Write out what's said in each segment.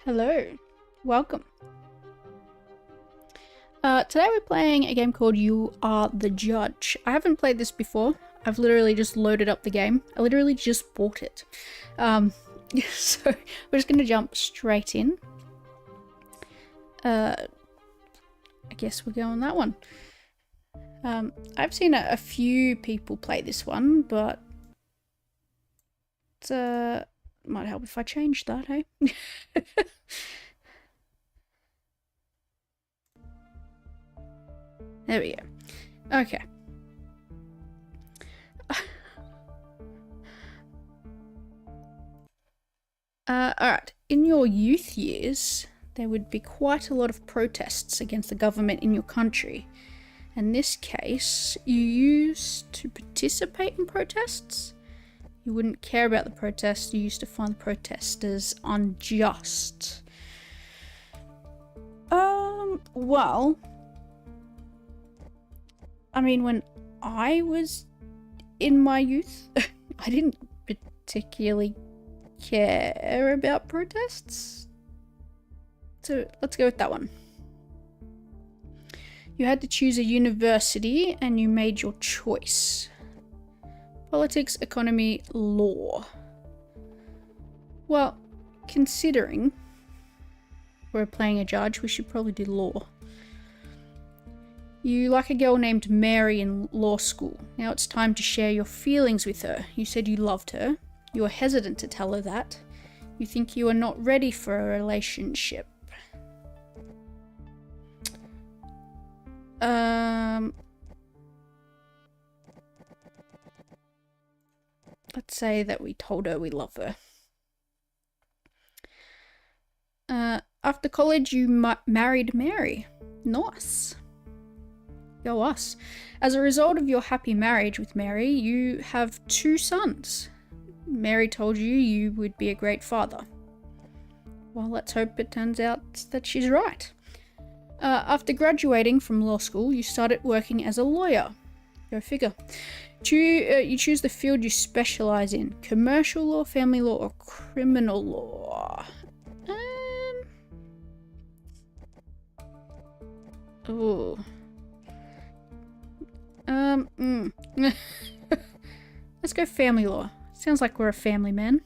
Hello, welcome. Today we're playing a game called You Are the Judge. I haven't played this before. I've literally just loaded up the game. I literally just bought it. So we're just going to jump straight in. I guess we'll go on that one. I've seen a few people play this one, but it might help if I change that, hey? There we go. Okay. Alright. In your youth years, there would be quite a lot of protests against the government in your country. In this case, you used to participate in protests? You wouldn't care about the protests, you used to find the protesters unjust. Well... I mean, when I was in my youth, I didn't particularly care about protests. So let's go with that one. You had to choose a university and you made your choice. Politics, economy, law. Well, considering we're playing a judge, we should probably do law. You like a girl named Mary in law school. Now it's time to share your feelings with her. You said you loved her. You are hesitant to tell her that. You think you are not ready for a relationship. Let's say that we told her we love her. After college, you married Mary. Nice. Go us. As a result of your happy marriage with Mary, you have 2 sons. Mary told you you would be a great father. Well, let's hope it turns out that she's right. After graduating from law school, you started working as a lawyer. Go figure. You choose the field you specialize in. Commercial law, family law, or criminal law. Oh. Let's go family law. Sounds like we're a family man.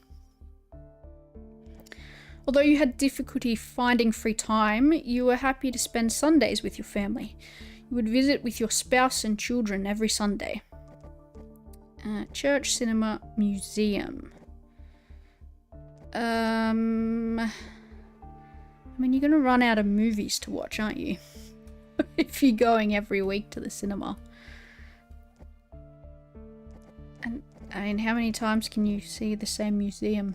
Although you had difficulty finding free time, you were happy to spend Sundays with your family. You would visit with your spouse and children every Sunday. Church, cinema, museum. I mean, you're gonna run out of movies to watch, aren't you? If you're going every week to the cinema. And I mean, how many times can you see the same museum?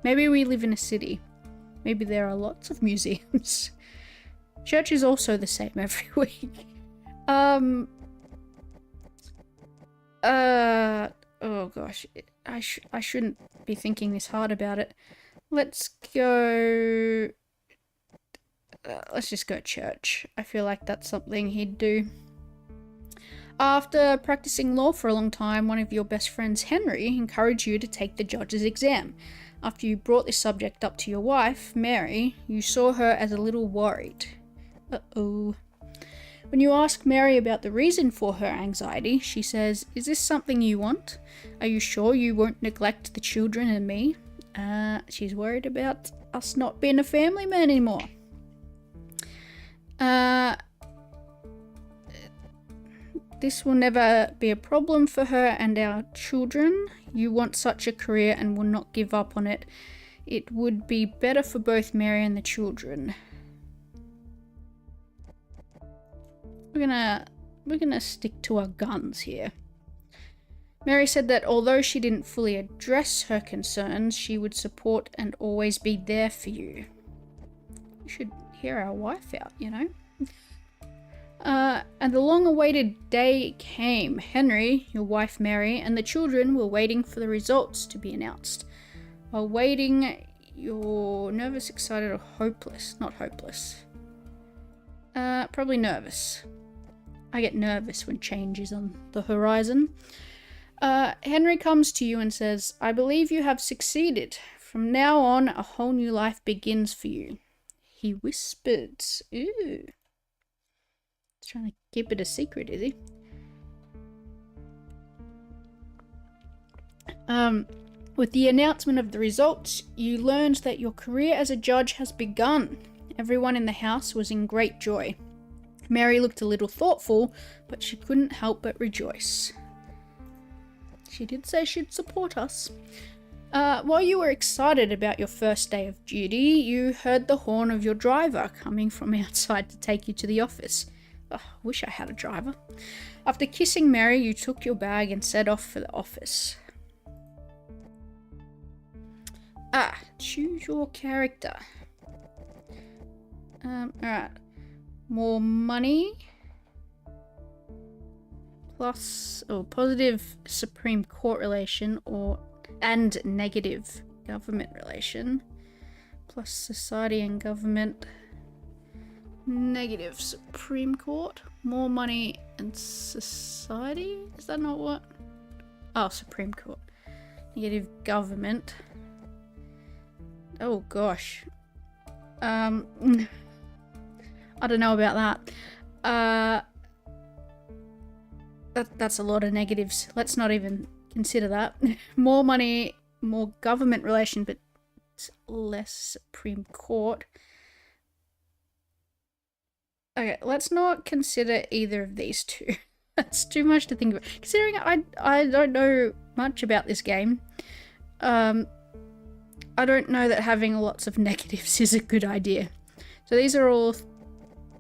Maybe we live in a city. Maybe there are lots of museums. Church is also the same every week. Oh gosh, I shouldn't be thinking this hard about it. Let's go... let's just go church. I feel like that's something he'd do. After practicing law for a long time, one of your best friends, Henry, encouraged you to take the judge's exam. After you brought this subject up to your wife, Mary, you saw her as a little worried. Uh-oh. When you ask Mary about the reason for her anxiety, she says, "Is this something you want? Are you sure you won't neglect the children and me?" She's worried about us not being a family man anymore. This will never be a problem for her and our children. You want such a career and will not give up on it. It would be better for both Mary and the children. We're gonna stick to our guns here. Mary said that although she didn't fully address her concerns, she would support and always be there for you. We should hear our wife out, you know? And the long-awaited day came. Henry, your wife Mary, and the children were waiting for the results to be announced. While waiting, you're nervous, excited, or hopeless? Not hopeless. Probably nervous. I get nervous when change is on the horizon. Henry comes to you and says, "I believe you have succeeded. From now on, a whole new life begins for you. He whispered. Ooh. He's trying to keep it a secret, is he? With the announcement of the results, you learned that your career as a judge has begun. Everyone in the house was in great joy. Mary looked a little thoughtful, but she couldn't help but rejoice. She did say she'd support us. While you were excited about your first day of duty, you heard the horn of your driver coming from outside to take you to the office. Oh, wish I had a driver. After kissing Mary, you took your bag and set off for the office. Choose your character. Alright. More money. Plus, positive Supreme Court relation and negative government relation. Plus society and government. Negative Supreme Court. More money and society? Is that not what? Oh, Supreme Court. Negative government. Oh gosh. I don't know about that. That's a lot of negatives. Let's not even consider that. More money, more government relation, but less Supreme Court. Okay, let's not consider either of these two. That's too much to think about. Considering I don't know much about this game. I don't know that having lots of negatives is a good idea. So these are all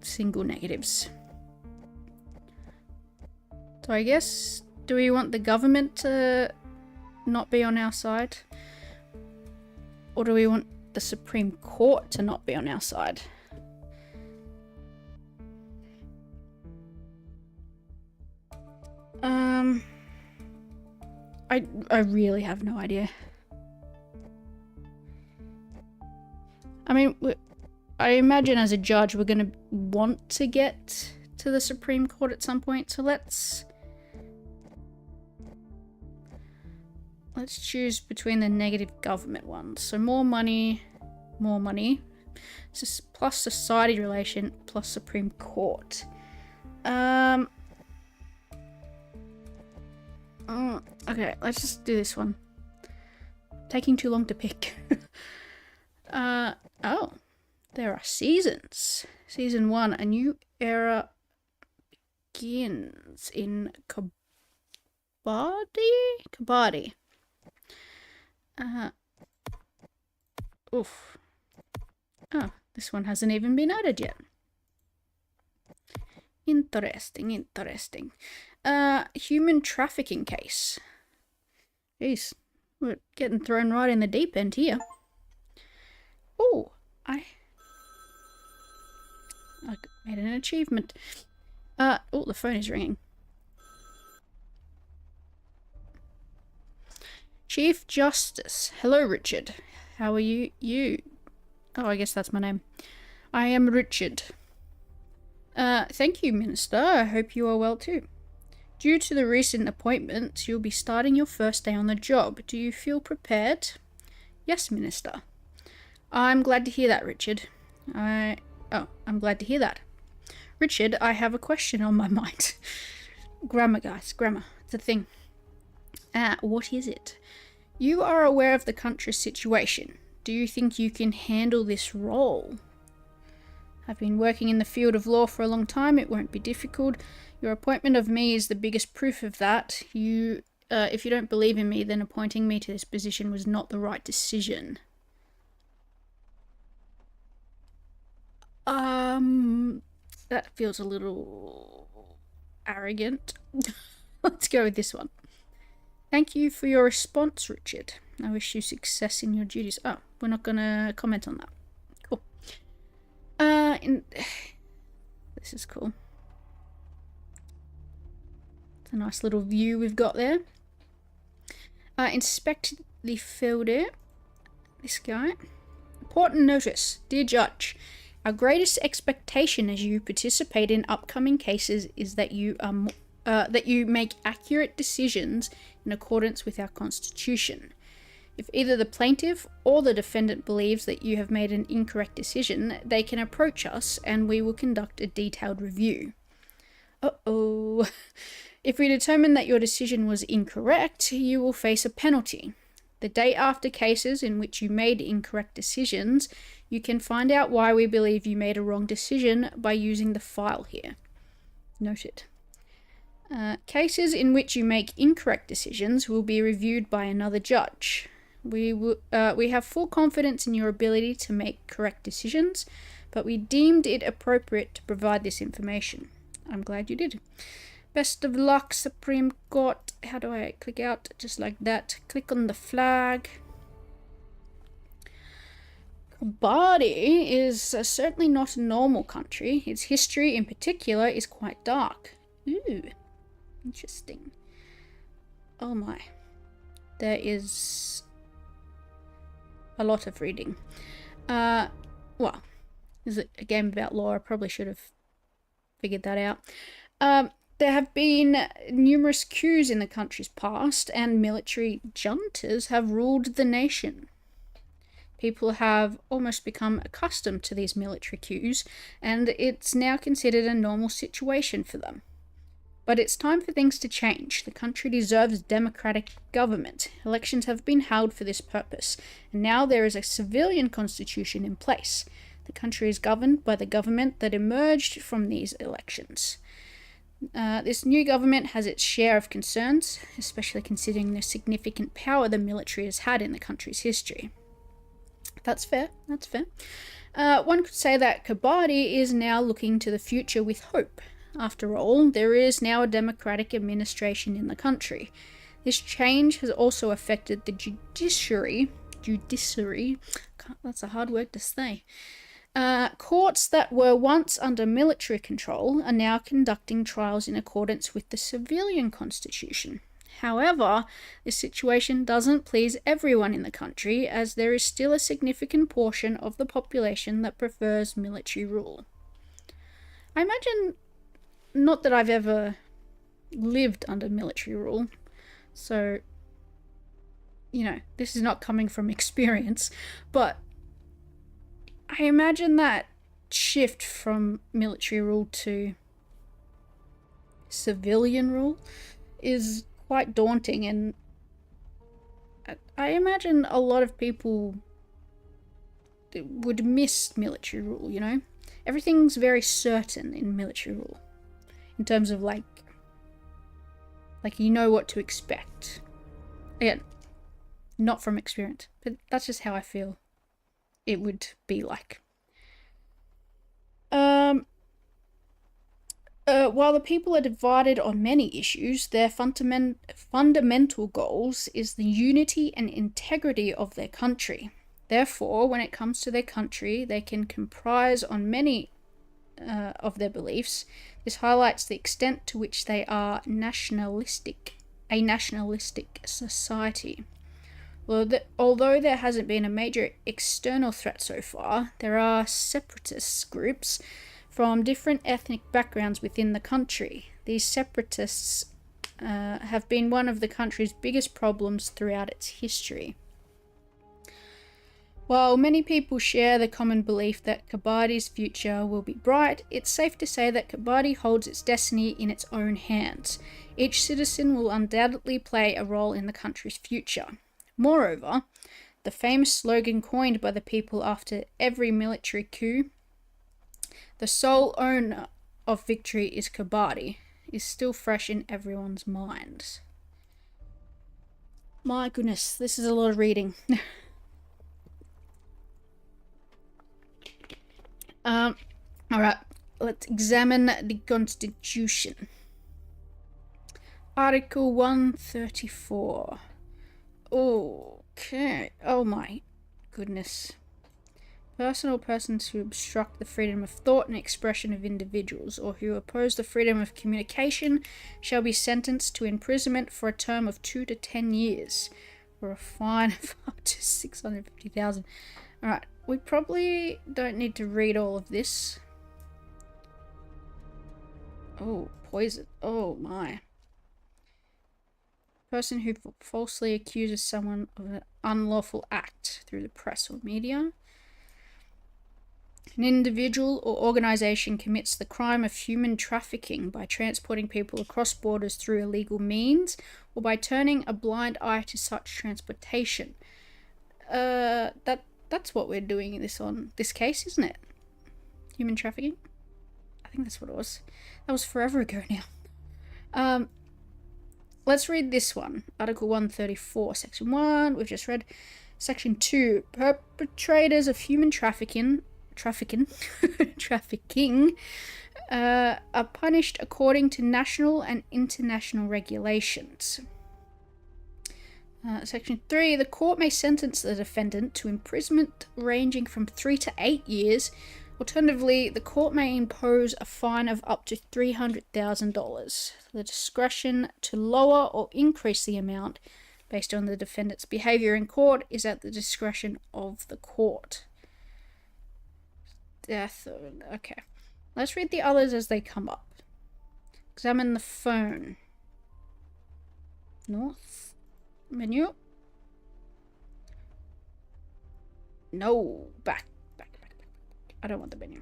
single negatives. So I guess, do we want the government to not be on our side? Or do we want the Supreme Court to not be on our side? I really have no idea. I mean, I imagine as a judge we're going to want to get to the Supreme Court at some point, so let's choose between the negative government ones. So more money, plus society relation, plus Supreme Court. Okay, let's just do this one. Taking too long to pick. Oh, there are seasons. Season 1, a new era begins in Kabaddi. Oof. Oh, this one hasn't even been added yet. Interesting. Human trafficking case. Jeez, we're getting thrown right in the deep end here. Oh, I made an achievement. Oh, the phone is ringing. Chief Justice. Hello, Richard. How are you? Oh, I guess that's my name. I am Richard. Thank you, Minister. I hope you are well too. Due to the recent appointments, you'll be starting your first day on the job. Do you feel prepared? Yes, Minister. I'm glad to hear that, Richard. I'm glad to hear that. Richard, I have a question on my mind. Grammar, guys. Grammar. It's a thing. What is it? You are aware of the country's situation. Do you think you can handle this role? I've been working in the field of law for a long time. It won't be difficult. Your appointment of me is the biggest proof of that. If you don't believe in me, then appointing me to this position was not the right decision. That feels a little arrogant. Let's go with this one. Thank you for your response, Richard. I wish you success in your duties. Oh, we're not gonna comment on that. Cool. This is cool. It's a nice little view we've got there. Inspect the fielder. This guy. Important notice. Dear Judge, our greatest expectation as you participate in upcoming cases is that you make accurate decisions in accordance with our Constitution. If either the plaintiff or the defendant believes that you have made an incorrect decision, they can approach us and we will conduct a detailed review. Uh-oh. If we determine that your decision was incorrect, you will face a penalty. The day after cases in which you made incorrect decisions, you can find out why we believe you made a wrong decision by using the file here. Noted. Cases in which you make incorrect decisions will be reviewed by another judge. We have full confidence in your ability to make correct decisions, but we deemed it appropriate to provide this information. I'm glad you did. Best of luck, Supreme Court. How do I click out? Just like that. Click on the flag. Kabadi is certainly not a normal country. Its history in particular is quite dark. Ooh, interesting. Oh my. There is a lot of reading. Well, is it a game about law? I probably should have figured that out. There have been numerous coups in the country's past, and military juntas have ruled the nation. People have almost become accustomed to these military coups, and it's now considered a normal situation for them. But it's time for things to change. The country deserves democratic government. Elections have been held for this purpose, and now there is a civilian constitution in place. The country is governed by the government that emerged from these elections. This new government has its share of concerns, especially considering the significant power the military has had in the country's history. That's fair, that's fair. One could say that Kabadi is now looking to the future with hope. After all, there is now a democratic administration in the country. This change has also affected the judiciary, that's a hard word to say. Courts that were once under military control are now conducting trials in accordance with the civilian constitution. However, this situation doesn't please everyone in the country, as there is still a significant portion of the population that prefers military rule. I imagine, not that I've ever lived under military rule, so, this is not coming from experience, but I imagine that shift from military rule to civilian rule is quite daunting, and I imagine a lot of people would miss military rule, Everything's very certain in military rule, in terms of like you know what to expect. Again, not from experience, but that's just how I feel it would be like. While the people are divided on many issues, their fundamental goals is the unity and integrity of their country. Therefore, when it comes to their country, they can comprise on many of their beliefs. This highlights the extent to which they are a nationalistic society. Although there hasn't been a major external threat so far, there are separatist groups from different ethnic backgrounds within the country. These separatists have been one of the country's biggest problems throughout its history. While many people share the common belief that Kabadi's future will be bright, it's safe to say that Kabadi holds its destiny in its own hands. Each citizen will undoubtedly play a role in the country's future. Moreover, the famous slogan coined by the people after every military coup, "The sole owner of victory is Kabadi," is still fresh in everyone's minds. My goodness, this is a lot of reading. Alright, let's examine the Constitution. Article 134. Okay. Oh my goodness. Personal persons who obstruct the freedom of thought and expression of individuals, or who oppose the freedom of communication, shall be sentenced to imprisonment for a term of 2 to 10 years, or a fine of up to 650,000. Alright, we probably don't need to read all of this. Oh, poison. Oh my. person who falsely accuses someone of an unlawful act through the press or media. An individual or organization commits the crime of human trafficking by transporting people across borders through illegal means or by turning a blind eye to such transportation. That's what we're doing this case, isn't it? Human trafficking? I think that's what it was. That was forever ago now. Let's read this one. Article 134, Section 1. We've just read Section 2. Perpetrators of human trafficking are punished according to national and international regulations. Section 3. The court may sentence the defendant to imprisonment ranging from 3 to 8 years. Alternatively, the court may impose a fine of up to $300,000. The discretion to lower or increase the amount based on the defendant's behavior in court is at the discretion of the court. Death. Okay. Let's read the others as they come up. Examine the phone. North. Menu. No. Back. I don't want the menu.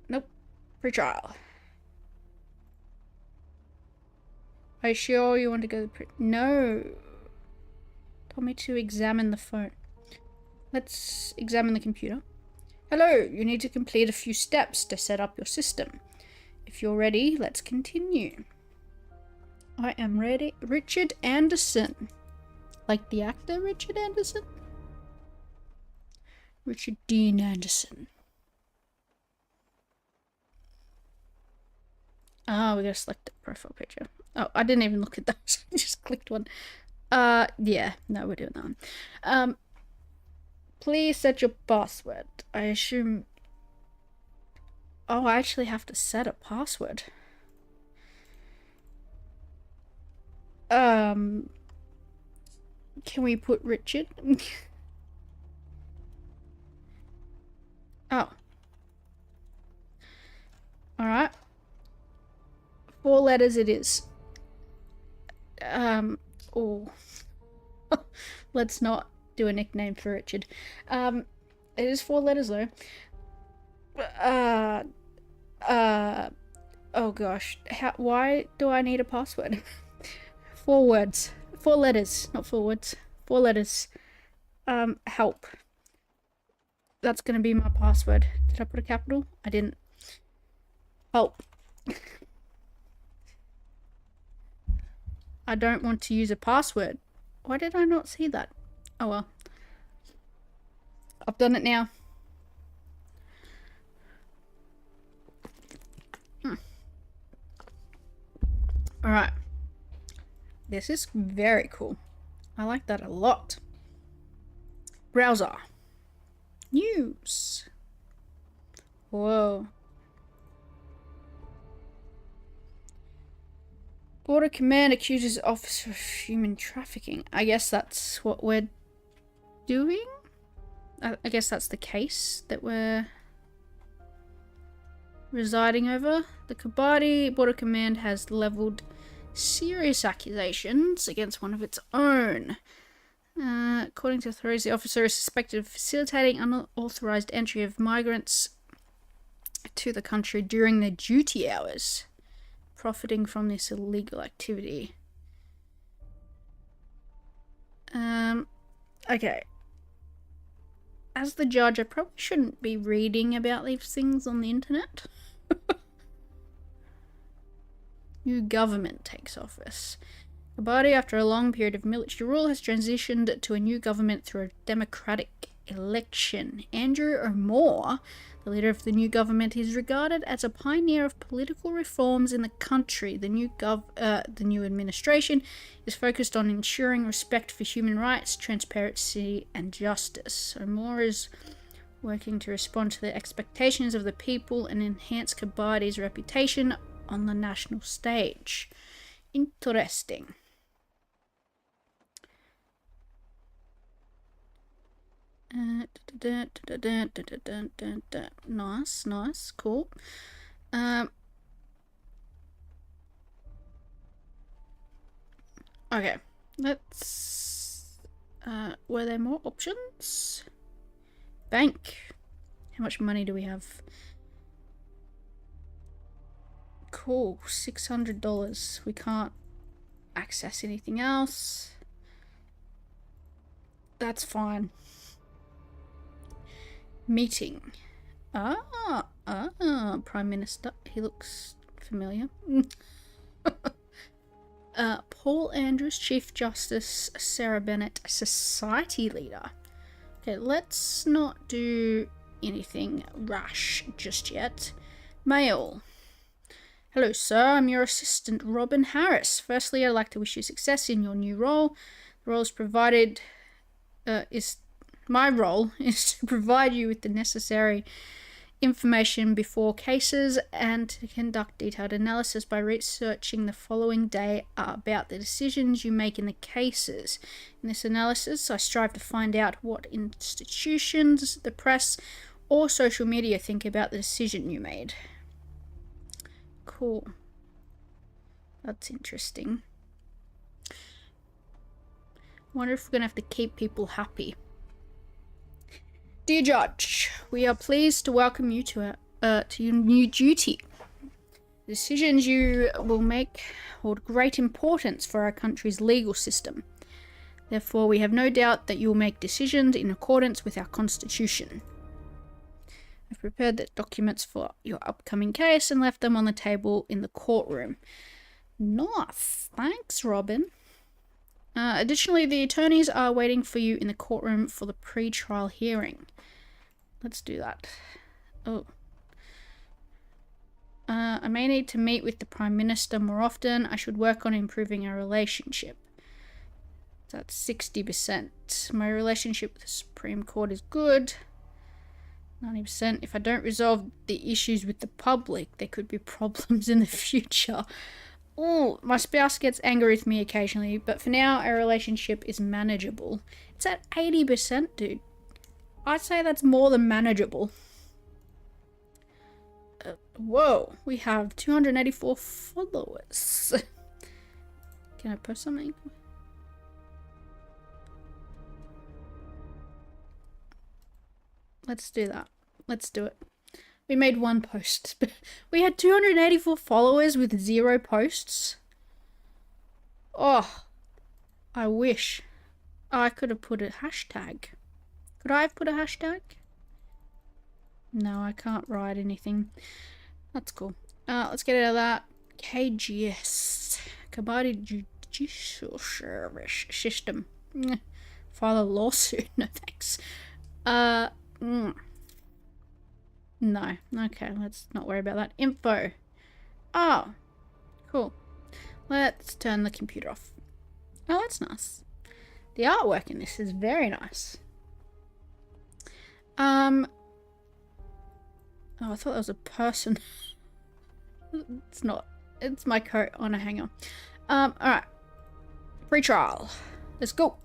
Nope. Pre-trial. Are you sure you want to go to No. Told me to examine the phone. Let's examine the computer. Hello, you need to complete a few steps to set up your system. If you're ready, let's continue. I am ready. Richard Anderson. Like the actor Richard Anderson? Richard Dean Anderson. Oh, we gotta select the profile picture. Oh, I didn't even look at those. I just clicked one. Yeah, no, we're doing that one. Please set your password. I assume... Oh, I actually have to set a password. Can we put Richard? Oh. Alright. 4 letters it is. Oh. Let's not do a nickname for Richard. It is 4 letters though. Oh gosh. Why do I need a password? 4 words. 4 letters, not 4 words. 4 letters. Help. That's gonna be my password. Did I put a capital? I didn't. Help. I don't want to use a password. Why did I not see that? Oh well. I've done it now. Alright. This is very cool. I like that a lot. Browser. News. Whoa. Border Command accuses officer of human trafficking. I guess that's what we're doing? I guess that's the case that we're residing over. The Kabadi Border Command has leveled serious accusations against one of its own. According to authorities, the officer is suspected of facilitating unauthorized entry of migrants to the country during their duty hours, profiting from this illegal activity. Okay. As the judge, I probably shouldn't be reading about these things on the internet. New government takes office. Kabadi, after a long period of military rule, has transitioned to a new government through a democratic election. Andrew O'Moore, the leader of the new government, is regarded as a pioneer of political reforms in the country. The new administration is focused on ensuring respect for human rights, transparency, and justice. O'Moore is working to respond to the expectations of the people and enhance Kabadi's reputation on the national stage. Interesting. Nice, cool. Okay, let's... were there more options? Bank. How much money do we have? Cool, $600. We can't access anything else. That's fine. Meeting. Prime Minister. He looks familiar. Paul Andrews, Chief Justice. Sarah Bennett, Society Leader. Okay, let's not do anything rash just yet. Mail. Hello, sir. I'm your assistant, Robin Harris. Firstly, I'd like to wish you success in your new role. The role is provided... My role is to provide you with the necessary information before cases and to conduct detailed analysis by researching the following data about the decisions you make in the cases. In this analysis, I strive to find out what institutions, the press, or social media think about the decision you made. Cool. That's interesting. Wonder if we're going to have to keep people happy. Dear Judge, we are pleased to welcome you to your new duty. The decisions you will make hold great importance for our country's legal system. Therefore, we have no doubt that you will make decisions in accordance with our Constitution. I've prepared the documents for your upcoming case and left them on the table in the courtroom. Nice. Thanks, Robin. Additionally, the attorneys are waiting for you in the courtroom for the pre-trial hearing. Let's do that. Oh. I may need to meet with the Prime Minister more often. I should work on improving our relationship. That's 60%. My relationship with the Supreme Court is good. 90%. If I don't resolve the issues with the public, there could be problems in the future. Oh, my spouse gets angry with me occasionally, but for now, our relationship is manageable. It's at 80%, dude. I'd say that's more than manageable. Whoa, we have 284 followers. Can I post something? Let's do that. Let's do it. We made one post. We had 284 followers with 0 posts. Oh, I wish I could have put a hashtag. Could I have put a hashtag? No, I can't write anything. That's cool. Let's get out of that. KGS. Kabaddi Judicial Service System. File a lawsuit. No thanks. No. Okay, let's not worry about that. Info. Oh, cool. Let's turn the computer off. Oh, that's nice. The artwork in this is very nice. Oh, I thought that was a person. It's not. It's my coat. Oh no, hang on. Alright. Pre-trial. Let's go.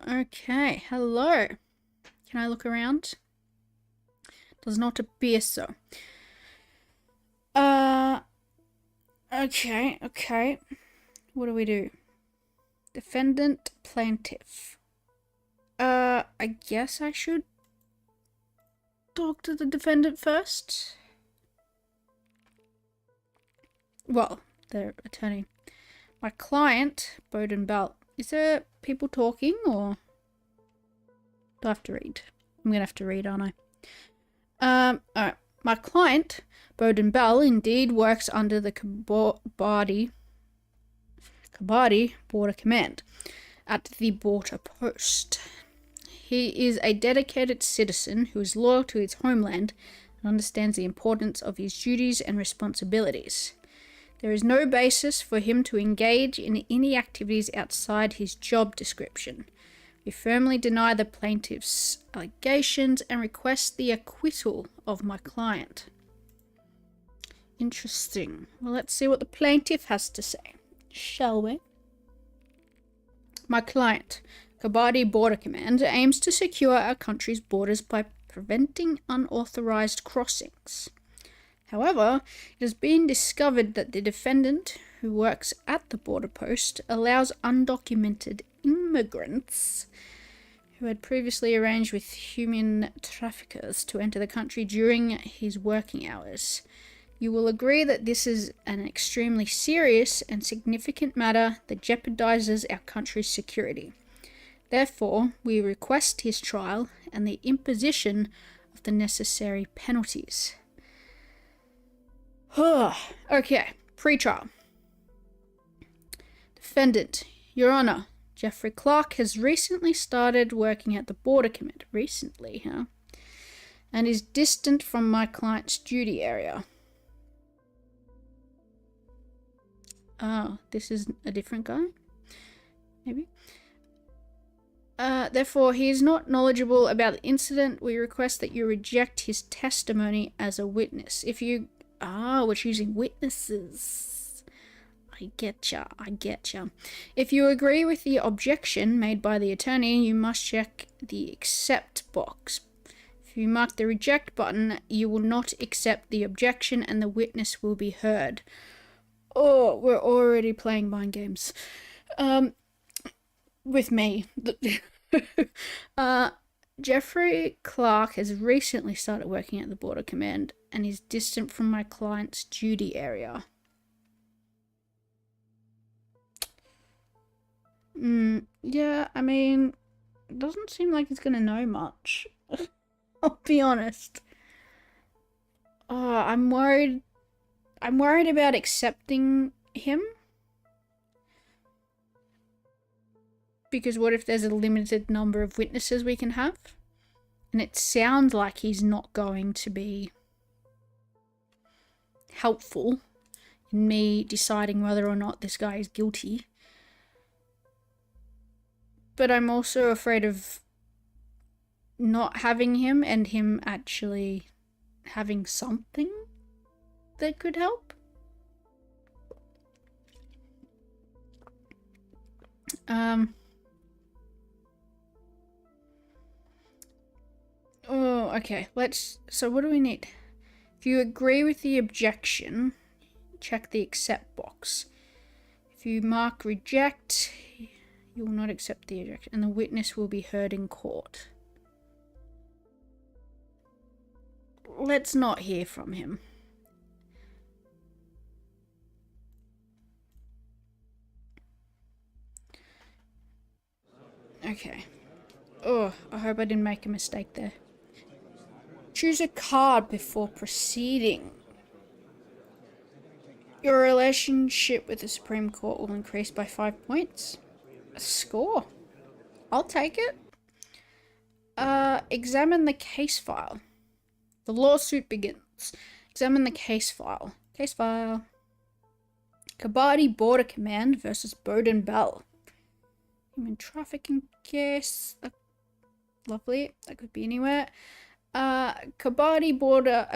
Okay. Hello. Can I look around? Does not appear so. Okay. What do we do? Defendant, plaintiff. I guess I should talk to the defendant first. Well, their attorney. My client, Bowden Bell. Is there people talking or do I have to read? I'm gonna have to read, aren't I? Alright. My client, Bowden Bell, indeed works under the Kabaddi Border Command at the border post. He is a dedicated citizen who is loyal to his homeland and understands the importance of his duties and responsibilities. There is no basis for him to engage in any activities outside his job description. We firmly deny the plaintiff's allegations and request the acquittal of my client. Interesting. Well, let's see what the plaintiff has to say, shall we? My client, Kabaddi Border Command, aims to secure our country's borders by preventing unauthorized crossings. However, it has been discovered that the defendant, who works at the border post, allows undocumented immigrants who had previously arranged with human traffickers to enter the country during his working hours. You will agree that this is an extremely serious and significant matter that jeopardizes our country's security. Therefore, we request his trial and the imposition of the necessary penalties. Okay, pre-trial. Defendant, Your Honor, Jeffrey Clark has recently started working at the Border Command. Recently, huh? And is distant from my client's duty area. Oh, this is a different guy? Maybe? Therefore, he is not knowledgeable about the incident. We request that you reject his testimony as a witness. If you... we're choosing witnesses. I getcha. If you agree with the objection made by the attorney, you must check the accept box. If you mark the reject button, you will not accept the objection and the witness will be heard. Oh, we're already playing mind games. With me. Jeffrey Clark has recently started working at the Border Command and is distant from my client's duty area. Yeah, I mean, it doesn't seem like he's gonna know much. I'll be honest. I'm worried about accepting him. Because what if there's a limited number of witnesses we can have? And it sounds like he's not going to be helpful in me deciding whether or not this guy is guilty. But I'm also afraid of not having him and him actually having something that could help. Oh, okay. So what do we need? If you agree with the objection, check the accept box. If you mark reject, you will not accept the objection, and the witness will be heard in court. Let's not hear from him. Okay. Oh, I hope I didn't make a mistake there. Choose a card before proceeding. Your relationship with the Supreme Court will increase by 5 points. A score. I'll take it. Examine the case file. The lawsuit begins. Examine the case file. Case file. Kabaddi Border Command versus Bowden Bell. Human trafficking case. Lovely. That could be anywhere. Kabaddi Border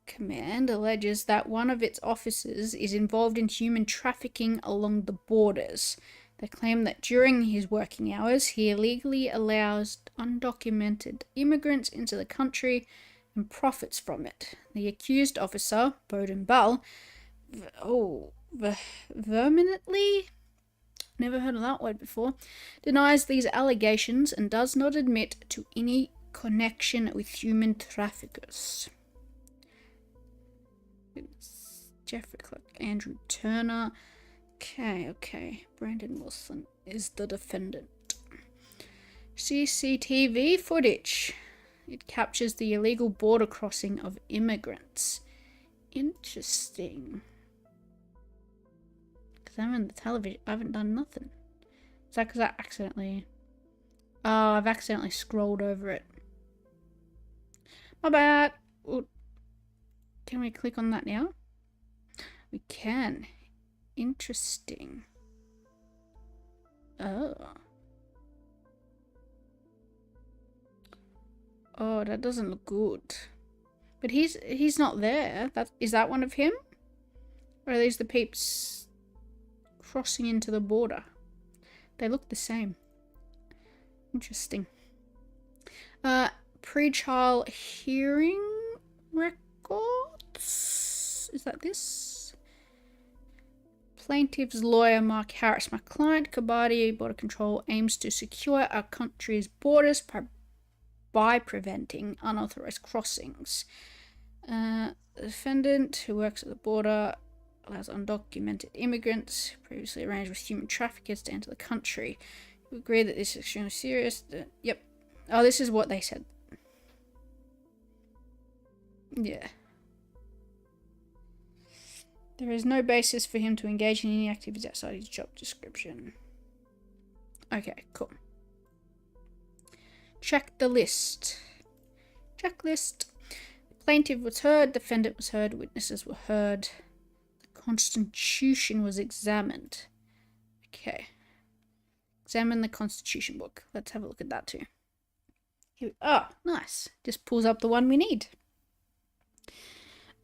Command alleges that one of its officers is involved in human trafficking along the borders. They claim that during his working hours, he illegally allows undocumented immigrants into the country and profits from it. The accused officer, Bowden Bell, vehemently, never heard of that word before, denies these allegations and does not admit to any connection with human traffickers. It's Jeffrey Clark, Andrew Turner. Okay. Brandon Wilson is the defendant. CCTV footage. It captures the illegal border crossing of immigrants. Interesting. Because I'm on the television. I haven't done nothing. Is that because I accidentally... Oh, I've accidentally scrolled over it. My bad. Ooh. Can we click on that now? We can. Interesting. Oh. Oh, that doesn't look good. But he's not there. Is that one of him? Or are these the peeps crossing into the border? They look the same. Interesting. Pre-trial hearing records. Is that this? Plaintiff's lawyer Mark Harris. My client, Kabaddi Border Control, aims to secure our country's borders by preventing unauthorized crossings. The defendant, who works at the border, allows undocumented immigrants previously arranged with human traffickers to enter the country. We agree that this is extremely serious. Yep. Oh, this is what they said. Yeah. There is no basis for him to engage in any activities outside his job description. Okay, cool. Check the list. Checklist. Plaintiff was heard, defendant was heard, witnesses were heard. The Constitution was examined. Okay. Examine the Constitution book. Let's have a look at that too. Here we are. Nice. Just pulls up the one we need.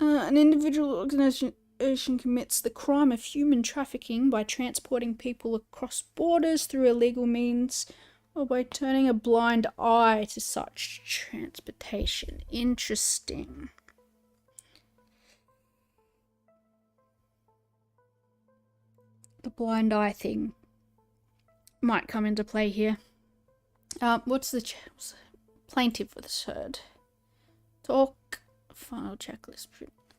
An individual organization commits the crime of human trafficking by transporting people across borders through illegal means or by turning a blind eye to such transportation. Interesting. The blind eye thing might come into play here. What's the plaintiff was heard? Talk. Final checklist.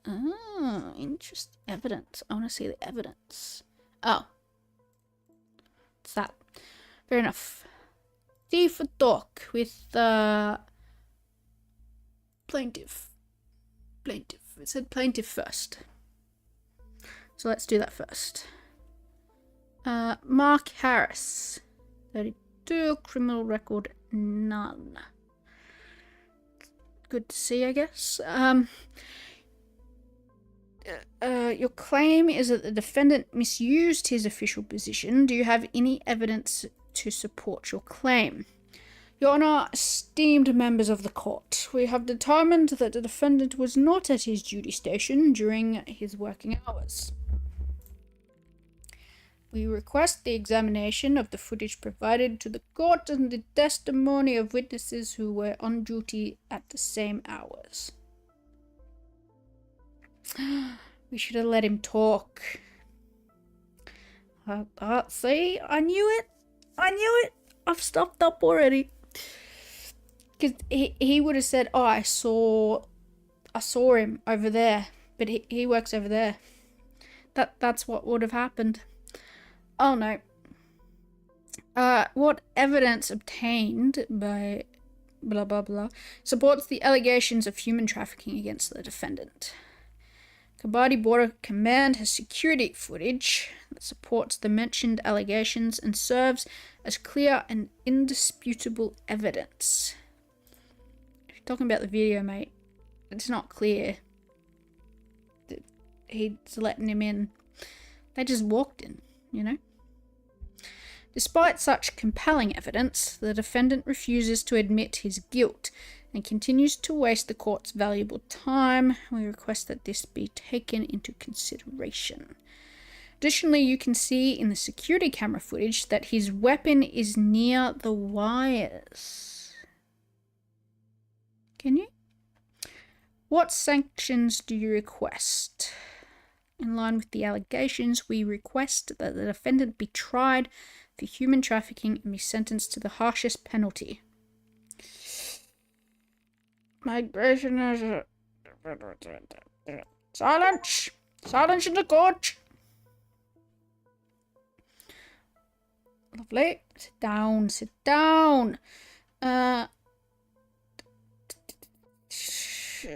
Oh, interesting. Evidence. I want to see the evidence. Oh. What's that? Fair enough. D for talk with the plaintiff. Plaintiff. It said plaintiff first. So let's do that first. Mark Harris. 32. Criminal record, none. Good to see, I guess. Your claim is that the defendant misused his official position. Do you have any evidence to support your claim? Your Honour, esteemed members of the court, we have determined that the defendant was not at his duty station during his working hours. We request the examination of the footage provided to the court and the testimony of witnesses who were on duty at the same hours. We should have let him talk. See, I knew it. I've stuffed up already. Because he would have said, oh, I saw him over there, but he works over there. That's what would have happened. Oh no. What evidence obtained by blah blah blah supports the allegations of human trafficking against the defendant? Kabaddi Border Command has security footage that supports the mentioned allegations and serves as clear and indisputable evidence. If you're talking about the video, mate, it's not clear. He's letting him in. They just walked in, you know? Despite such compelling evidence, the defendant refuses to admit his guilt and continues to waste the court's valuable time. We request that this be taken into consideration. Additionally, you can see in the security camera footage that his weapon is near the wires. Can you? What sanctions do you request? In line with the allegations, we request that the defendant be tried for human trafficking and be sentenced to the harshest penalty. Migration is silence! Silence in the court! Lovely. Sit down, sit down.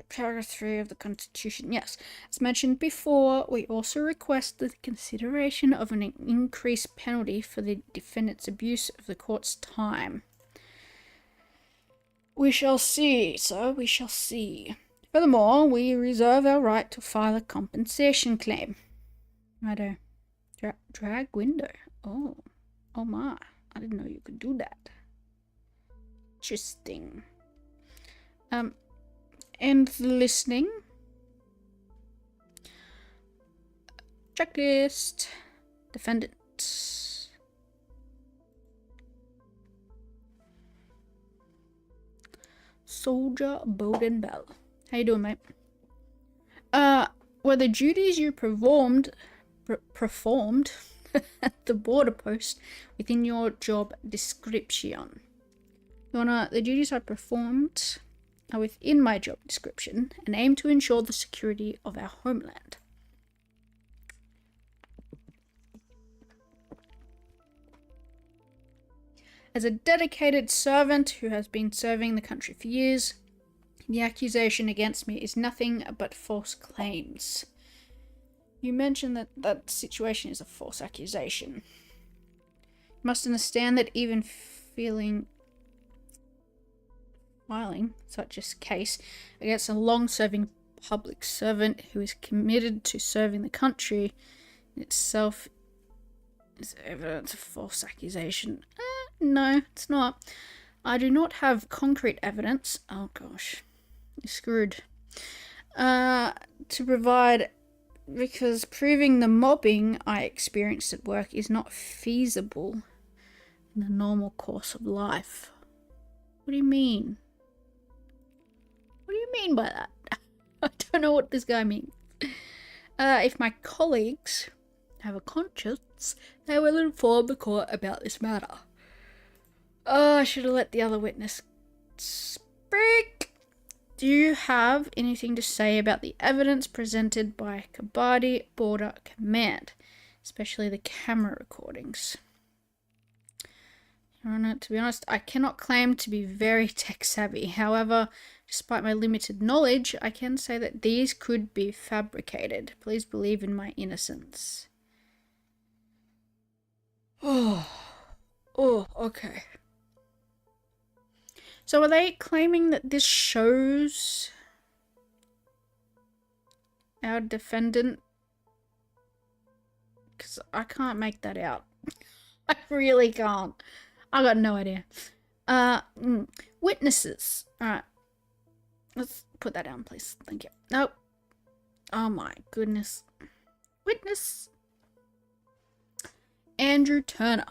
Paragraph 3 of the Constitution. Yes, as mentioned before, we also request the consideration of an increased penalty for the defendant's abuse of the court's time. We shall see, sir, we shall see. Furthermore, we reserve our right to file a compensation claim. Righto. Drag window. Oh my. I didn't know you could do that. Interesting. End the listening. Checklist. Defendant. Soldier Bowden Bell. How you doing, mate? Were the duties you performed at the border post within your job description? The duties I performed are within my job description and aim to ensure the security of our homeland. As a dedicated servant who has been serving the country for years, the accusation against me is nothing but false claims. You mentioned that that situation is a false accusation. You must understand that even filing such a case against a long-serving public servant who is committed to serving the country in itself is evidence of false accusation. No, it's not. I do not have concrete evidence. Oh gosh, you're screwed. To provide, because proving the mobbing I experienced at work is not feasible in the normal course of life. What do you mean? What do you mean by that? I don't know what this guy means. If my colleagues have a conscience, they will inform the court about this matter. Oh, I should have let the other witness speak. Do you have anything to say about the evidence presented by Kabadi Border Command, especially the camera recordings? Your Honor, to be honest, I cannot claim to be very tech savvy. However, despite my limited knowledge, I can say that these could be fabricated. Please believe in my innocence. Oh, okay. So are they claiming that this shows our defendant? Because I can't make that out. I really can't. I got no idea. Witnesses. Alright. Let's put that down, please. Thank you. Nope. Oh my goodness. Witness. Andrew Turner.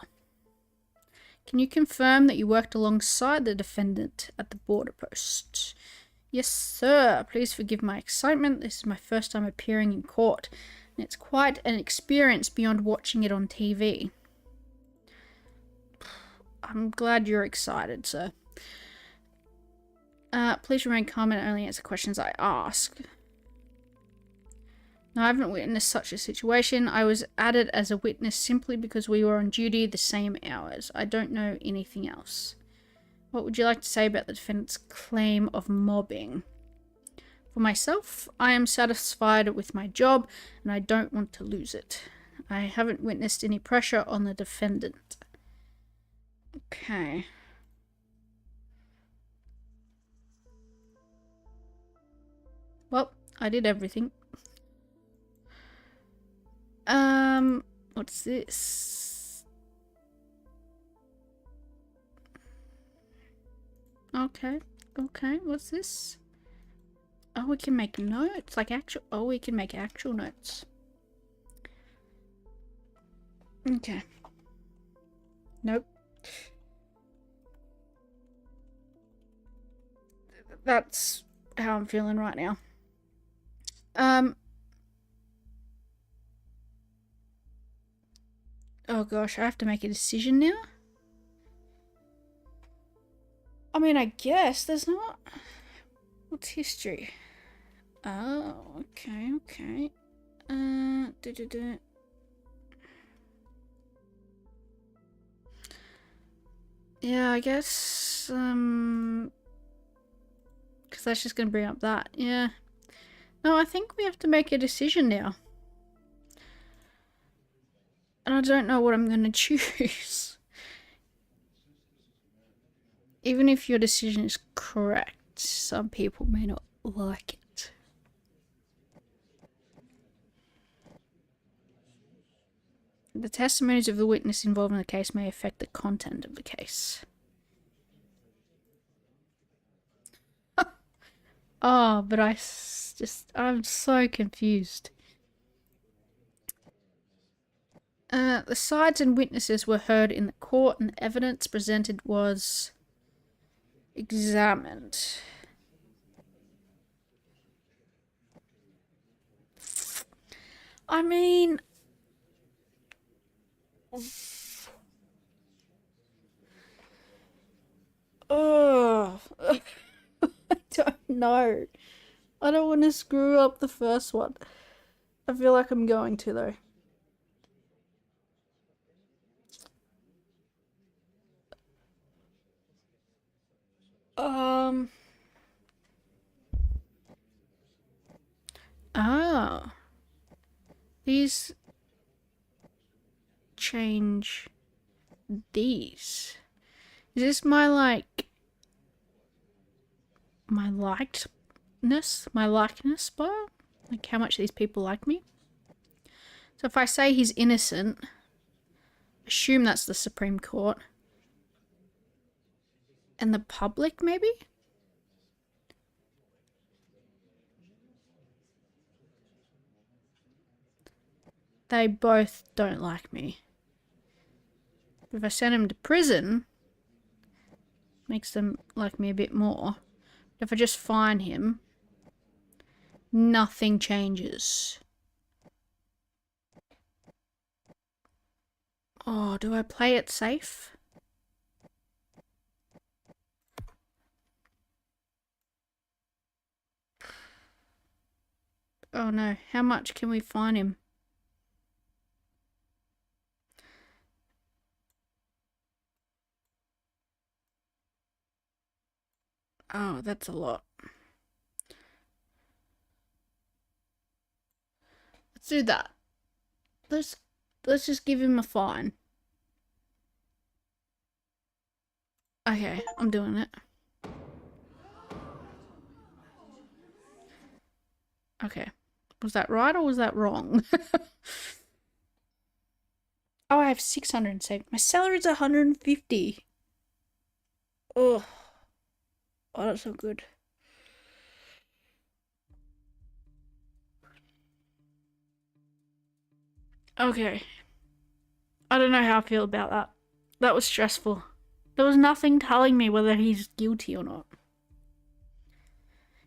Can you confirm that you worked alongside the defendant at the border post? Yes, sir. Please forgive my excitement. This is my first time appearing in court, and it's quite an experience beyond watching it on TV. I'm glad you're excited, sir. Please remain calm and only answer questions I ask. No, I haven't witnessed such a situation. I was added as a witness simply because we were on duty the same hours. I don't know anything else. What would you like to say about the defendant's claim of mobbing? For myself, I am satisfied with my job and I don't want to lose it. I haven't witnessed any pressure on the defendant. Okay. Well, I did everything. What's this? Okay, what's this? Oh, we can make notes, like actual, oh, we can make actual notes. Okay. Nope. That's how I'm feeling right now. Oh gosh, I have to make a decision now? I mean, I guess there's not... What's history? Oh, okay. Yeah, I guess, because that's just gonna bring up that, yeah. No, I think we have to make a decision now. And I don't know what I'm gonna choose. Even if your decision is correct, some people may not like it. The testimonies of the witness involved in the case may affect the content of the case. Oh, but I'm so confused. The sides and witnesses were heard in the court and the evidence presented was examined. I mean... Oh, I don't know. I don't want to screw up the first one. I feel like I'm going to, though. Oh. These change these. Is this my, like, my likeness bar? Like how much these people like me? So if I say he's innocent, assume that's the Supreme Court. And the public, maybe? They both don't like me. If I send him to prison, makes them like me a bit more. But if I just fine him, nothing changes. Oh, do I play it safe? Oh no, how much can we fine him? Oh, that's a lot. Let's do that. Let's just give him a fine. Okay, I'm doing it. Okay. Was that right or was that wrong? Oh, I have 600 saved. My salary is 150. Oh. Oh, that's so good. Okay. I don't know how I feel about that. That was stressful. There was nothing telling me whether he's guilty or not.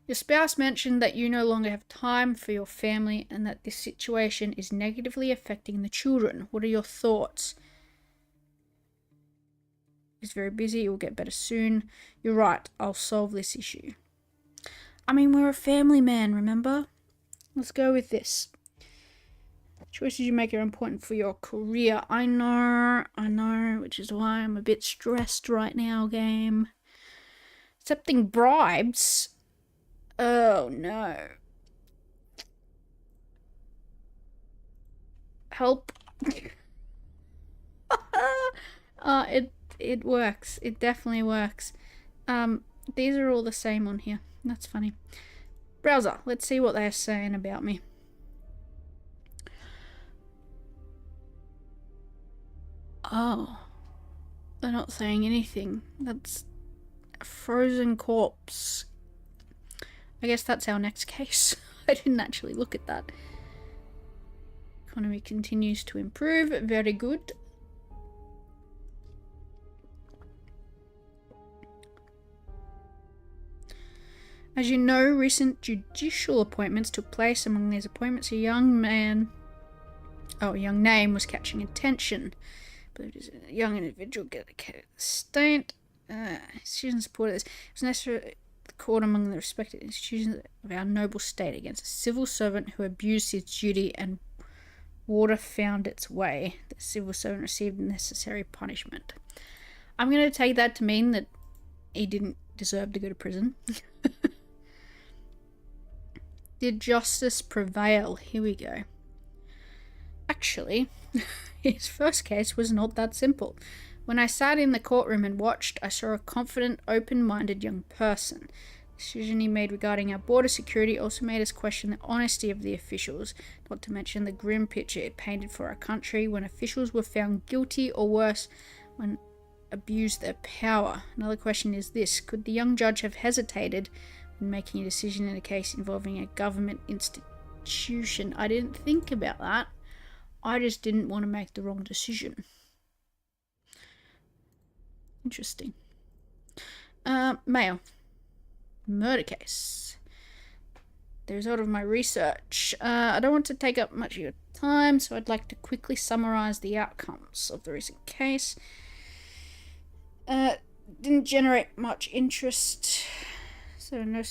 Your spouse mentioned that you no longer have time for your family and that this situation is negatively affecting the children. What are your thoughts? He's very busy. It will get better soon. You're right. I'll solve this issue. I mean, we're a family man, remember? Let's go with this. Choices you make are important for your career. I know, which is why I'm a bit stressed right now, game. Accepting bribes? Oh, no. Help. It works. It definitely works. These are all the same on here. That's funny. Browser, let's see what they're saying about me. Oh. They're not saying anything. That's a frozen corpse. I guess that's our next case. I didn't actually look at that. Economy continues to improve. Very good. As you know, recent judicial appointments took place. Among these appointments, a young name was catching attention. But it a young individual dedicated to the state. Students supported this. It was necessary the court among the respected institutions of our noble state against a civil servant who abused his duty, and water found its way. The civil servant received necessary punishment. I'm going to take that to mean that he didn't deserve to go to prison. Did justice prevail? Here we go. Actually, his first case was not that simple. When I sat in the courtroom and watched, I saw a confident, open-minded young person. The decision he made regarding our border security also made us question the honesty of the officials, not to mention the grim picture it painted for our country when officials were found guilty or worse, when abused their power. Another question is this: could the young judge have hesitated when making a decision in a case involving a government institution? I didn't think about that. I just didn't want to make the wrong decision. Interesting. Male. Murder case. The result of my research. I don't want to take up much of your time, so I'd like to quickly summarize the outcomes of the recent case. Didn't generate much interest, so no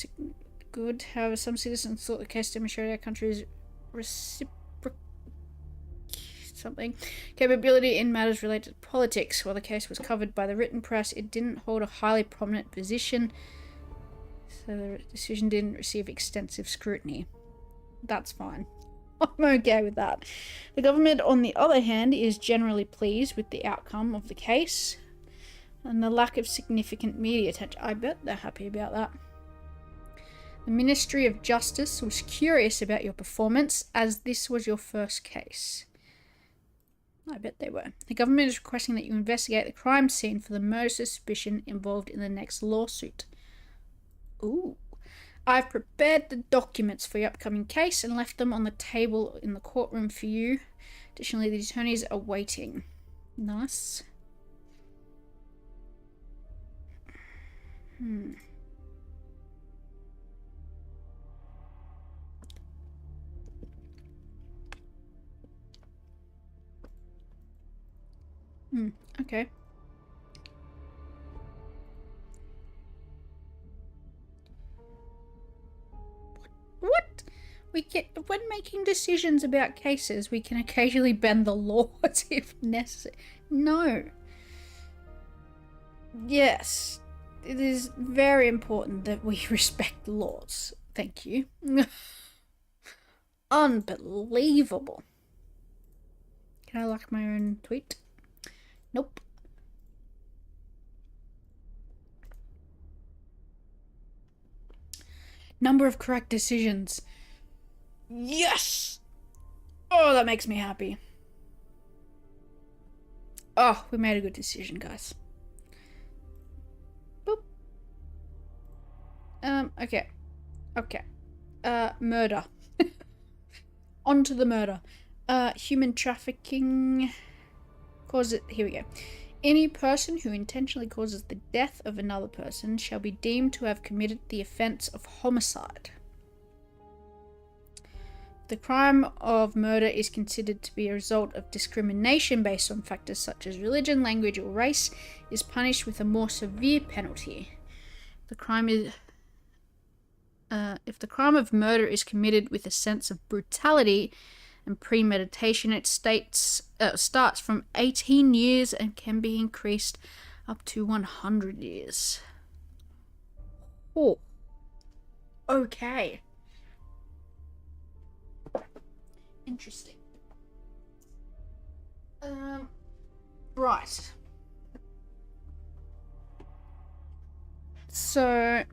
good. However, some citizens thought the case demonstrated our country's capability in matters related to politics. While the case was covered by the written press, it didn't hold a highly prominent position, so the decision didn't receive extensive scrutiny. That's fine. I'm okay with that. The government, on the other hand, is generally pleased with the outcome of the case and the lack of significant media attention. I bet they're happy about that. The Ministry of Justice was curious about your performance, as this was your first case. I bet they were. The government is requesting that you investigate the crime scene for the murder suspicion involved in the next lawsuit. Ooh. I've prepared the documents for your upcoming case and left them on the table in the courtroom for you. Additionally, the attorneys are waiting. Nice. Okay. What? When making decisions about cases, we can occasionally bend the laws if necessary. No. Yes. It is very important that we respect the laws. Thank you. Unbelievable. Can I like my own tweet? Nope. Number of correct decisions. Yes! Oh, that makes me happy. Oh, we made a good decision, guys. Boop. Okay. Murder. On to the murder. Human trafficking. Here we go. Any person who intentionally causes the death of another person shall be deemed to have committed the offence of homicide. The crime of murder is considered to be a result of discrimination based on factors such as religion, language, or race, is punished with a more severe penalty. If the crime of murder is committed with a sense of brutality and premeditation, it starts from 18 years and can be increased up to 100 years. Oh. Okay. Interesting. Right. So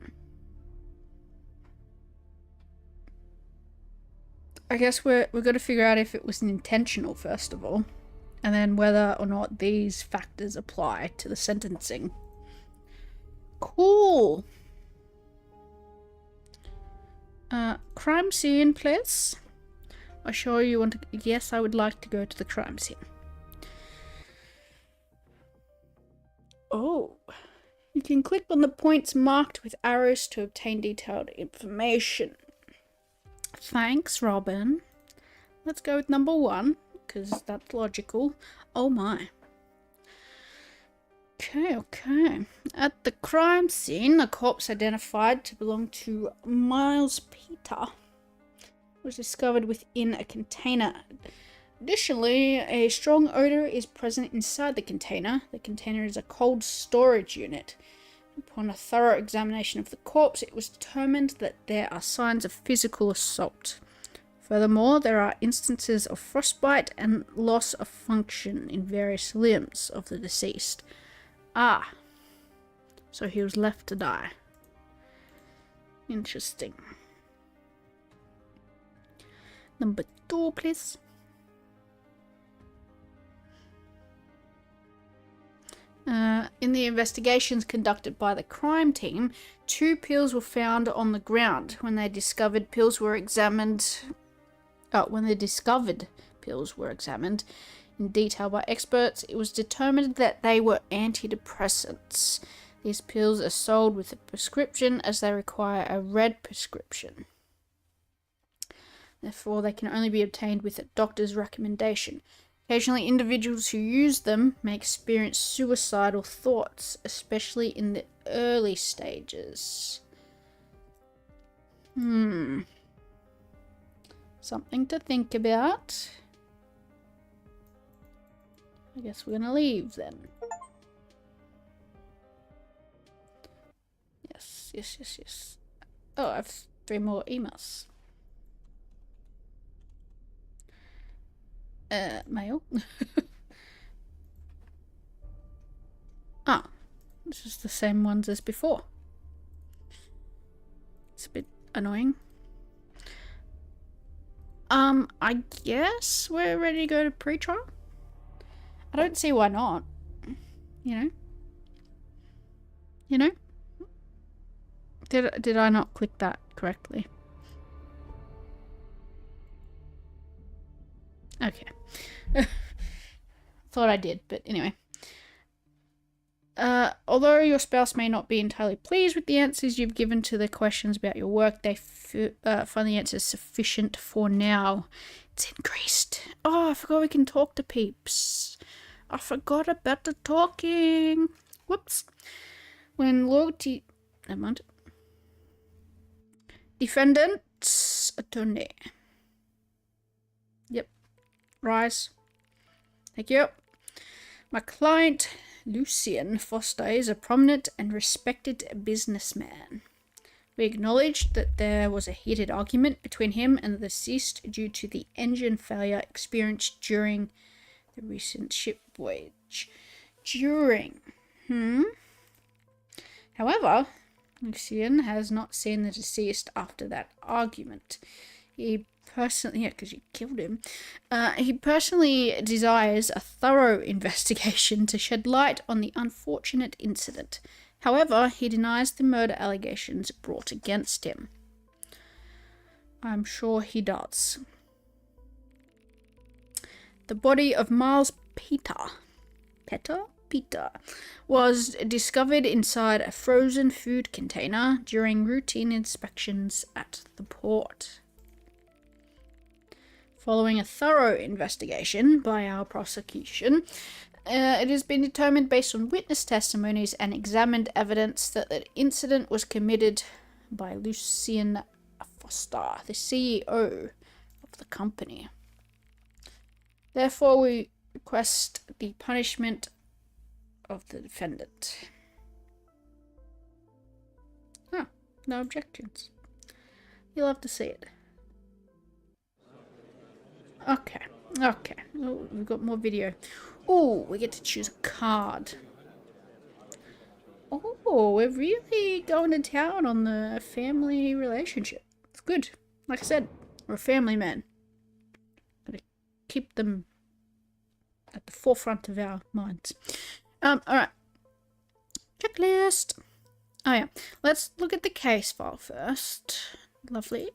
I guess we've got to figure out if it was intentional, first of all, and then whether or not these factors apply to the sentencing. Cool. Crime scene, please. I'm sure you want to... Yes, I would like to go to the crime scene. Oh. You can click on the points marked with arrows to obtain detailed information. Thanks, Robin. Let's go with number 1, because that's logical. Oh my. Okay. At the crime scene, a corpse identified to belong to Miles Peter was discovered within a container. Additionally, a strong odor is present inside the container. The container is a cold storage unit. Upon a thorough examination of the corpse, it was determined that there are signs of physical assault. Furthermore, there are instances of frostbite and loss of function in various limbs of the deceased. Ah, so he was left to die. Interesting. Number 2, please. In the investigations conducted by the crime team, 2 pills were found on the ground. When they discovered pills were examined in detail by experts, it was determined that they were antidepressants. These pills are sold with a prescription as they require a red prescription. Therefore, they can only be obtained with a doctor's recommendation. Occasionally, individuals who use them may experience suicidal thoughts, especially in the early stages. Something to think about. I guess we're gonna leave then. Yes. Oh, I have 3 more emails. Mail. This is the same ones as before. It's a bit annoying. I guess we're ready to go to pre-trial. I don't see why not. You know? Did I not click that correctly? Okay. Thought I did, but anyway. Although your spouse may not be entirely pleased with the answers you've given to the questions about your work, they find the answers sufficient for now. It's increased. Oh, I forgot we can talk to peeps. I forgot about the talking. Whoops. When loyalty... Never mind. Defendant's attorney. Yep. Rise. Thank you. My client, Lucien Foster, is a prominent and respected businessman. We acknowledge that there was a heated argument between him and the deceased due to the engine failure experienced during the recent ship voyage. However, Lucien has not seen the deceased after that argument. He personally, because you killed him, he personally desires a thorough investigation to shed light on the unfortunate incident. However, he denies the murder allegations brought against him. I'm sure he does. The body of Miles Peter was discovered inside a frozen food container during routine inspections at the port. Following a thorough investigation by our prosecution, it has been determined based on witness testimonies and examined evidence that the incident was committed by Lucien Foster, the CEO of the company. Therefore, we request the punishment of the defendant. No objections. You'll have to see it. Okay. Oh, we've got more video. Oh, we get to choose a card. Oh, we're really going to town on the family relationship. It's good. Like I said, we're a family man. Gotta keep them at the forefront of our minds. Alright. Checklist. Oh yeah. Let's look at the case file first. Lovely.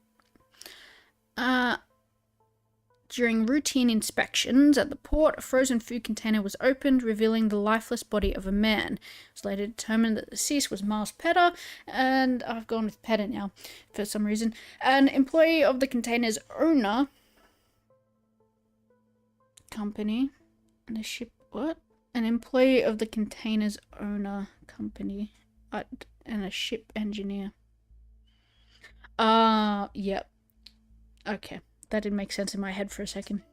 During routine inspections at the port, a frozen food container was opened, revealing the lifeless body of a man. It was later determined that the deceased was Miles Petter, and I've gone with Petter now for some reason, an employee of the container's owner company. And a ship, what? An employee of the container's owner company and a ship engineer. Yep. Okay. That didn't make sense in my head for a second.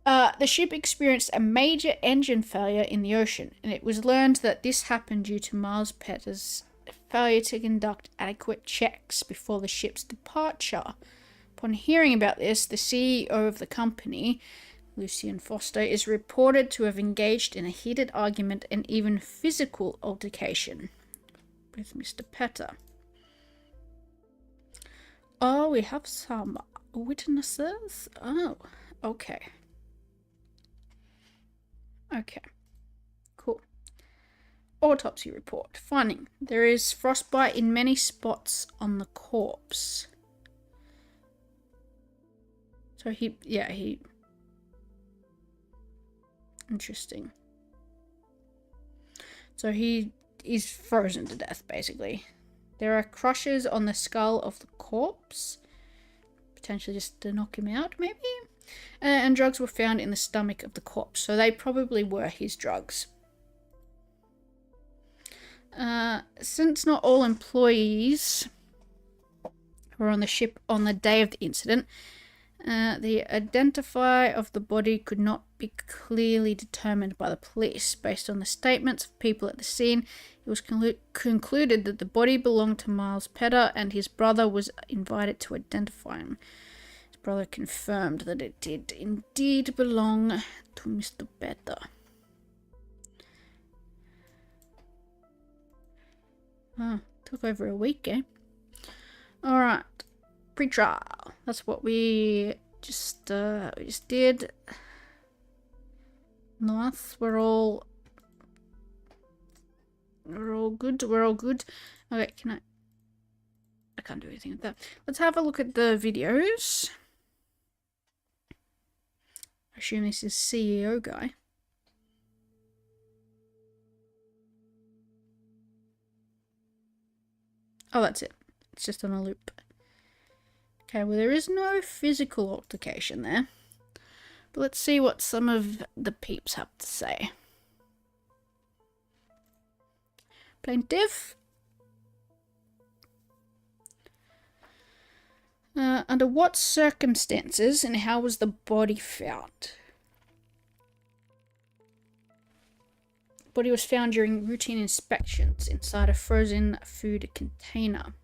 The ship experienced a major engine failure in the ocean, and it was learned that this happened due to Miles Petter's failure to conduct adequate checks before the ship's departure. Upon hearing about this, the CEO of the company, Lucien Foster, is reported to have engaged in a heated argument and even physical altercation with Mr. Petter. Oh, we have some witnesses? Oh, okay. Okay, cool. Autopsy report. Finding: there is frostbite in many spots on the corpse. So he... Interesting. So he he's frozen to death, basically. There are crushes on the skull of the corpse. Potentially just to knock him out, maybe? And drugs were found in the stomach of the corpse, so they probably were his drugs. Since not all employees were on the ship on the day of the incident, the identifier of the body could not be clearly determined by the police. Based on the statements of people at the scene, it was concluded that the body belonged to Miles Petter, and his brother was invited to identify him. His brother confirmed that it did indeed belong to Mr. Petter. Took over a week, eh? Alright. Pre-trial. That's what we just did. Nice. We're all good. We're all good. Okay, I can't do anything with that. Let's have a look at the videos. I assume this is CEO guy. Oh, that's it. It's just on a loop. Okay, well, there is no physical altercation there. But let's see what some of the peeps have to say. Plaintiff. Under what circumstances and how was the body found? The body was found during routine inspections inside a frozen food container.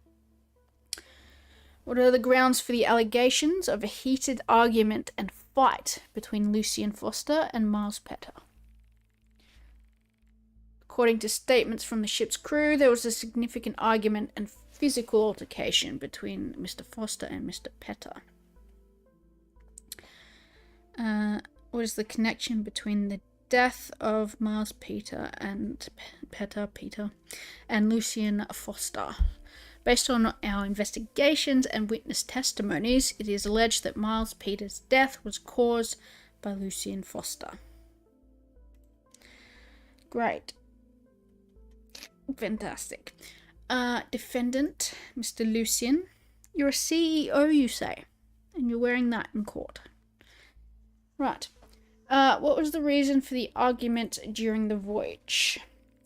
What are the grounds for the allegations of a heated argument and fight between Lucien Foster and Miles Petter? According to statements from the ship's crew, there was a significant argument and physical altercation between Mr. Foster and Mr. Petter. What is the connection between the death of Miles Peter and Lucien Foster? Based on our investigations and witness testimonies, it is alleged that Miles Peter's death was caused by Lucien Foster. Great. Fantastic. Defendant, Mr. Lucien, you're a CEO, you say, and you're wearing that in court. Right. What was the reason for the argument during the voyage?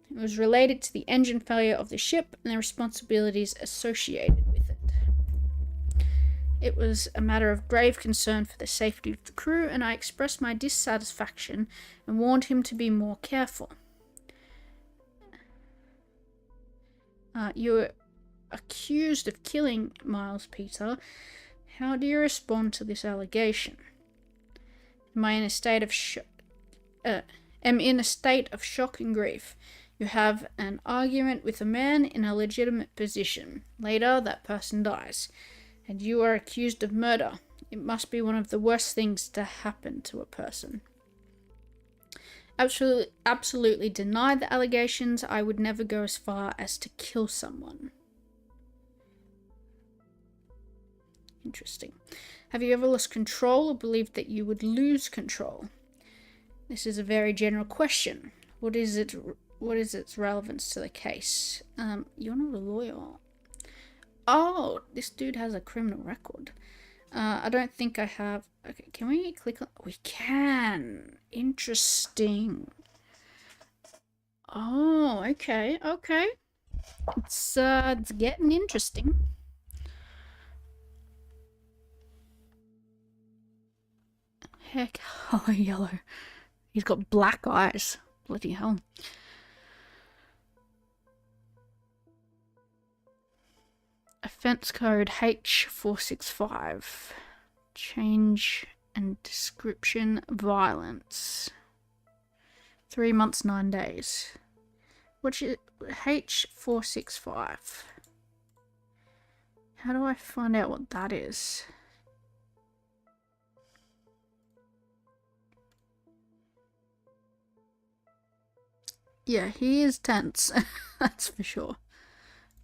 It was related to the engine failure of the ship and the responsibilities associated with it. It was a matter of grave concern for the safety of the crew, and I expressed my dissatisfaction and warned him to be more careful. You were accused of killing Miles Peter. How do you respond to this allegation? Am in a state of shock and grief. You have an argument with a man in a legitimate position. Later, that person dies, and you are accused of murder. It must be one of the worst things to happen to a person. Absolutely deny the allegations. I would never go as far as to kill someone. Interesting. Have you ever lost control or believed that you would lose control? This is a very general question. What is its relevance to the case? You're not a lawyer. Oh, this dude has a criminal record. I don't think I have. Okay, can we click on? We can. Interesting. Oh, okay, okay. It's getting interesting. Heck, oh, yellow. He's got black eyes. Bloody hell. Offense code H465. Change and description violence. 3 months, 9 days. What's it? H465. How do I find out what that is? Yeah, he is tense. That's for sure.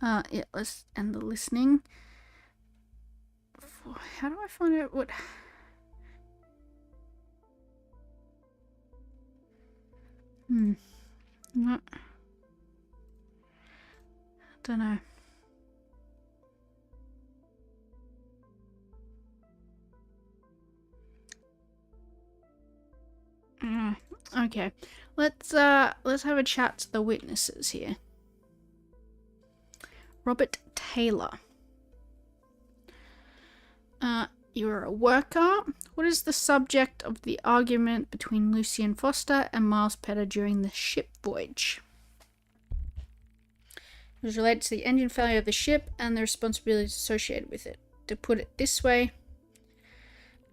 Yeah, let's end the listening. How do I find out what... No. Don't know. Okay. Let's have a chat to the witnesses here. Robert Taylor. You're a worker. What is the subject of the argument between Lucien Foster and Miles Petter during the ship voyage? It was related to the engine failure of the ship and the responsibilities associated with it. To put it this way,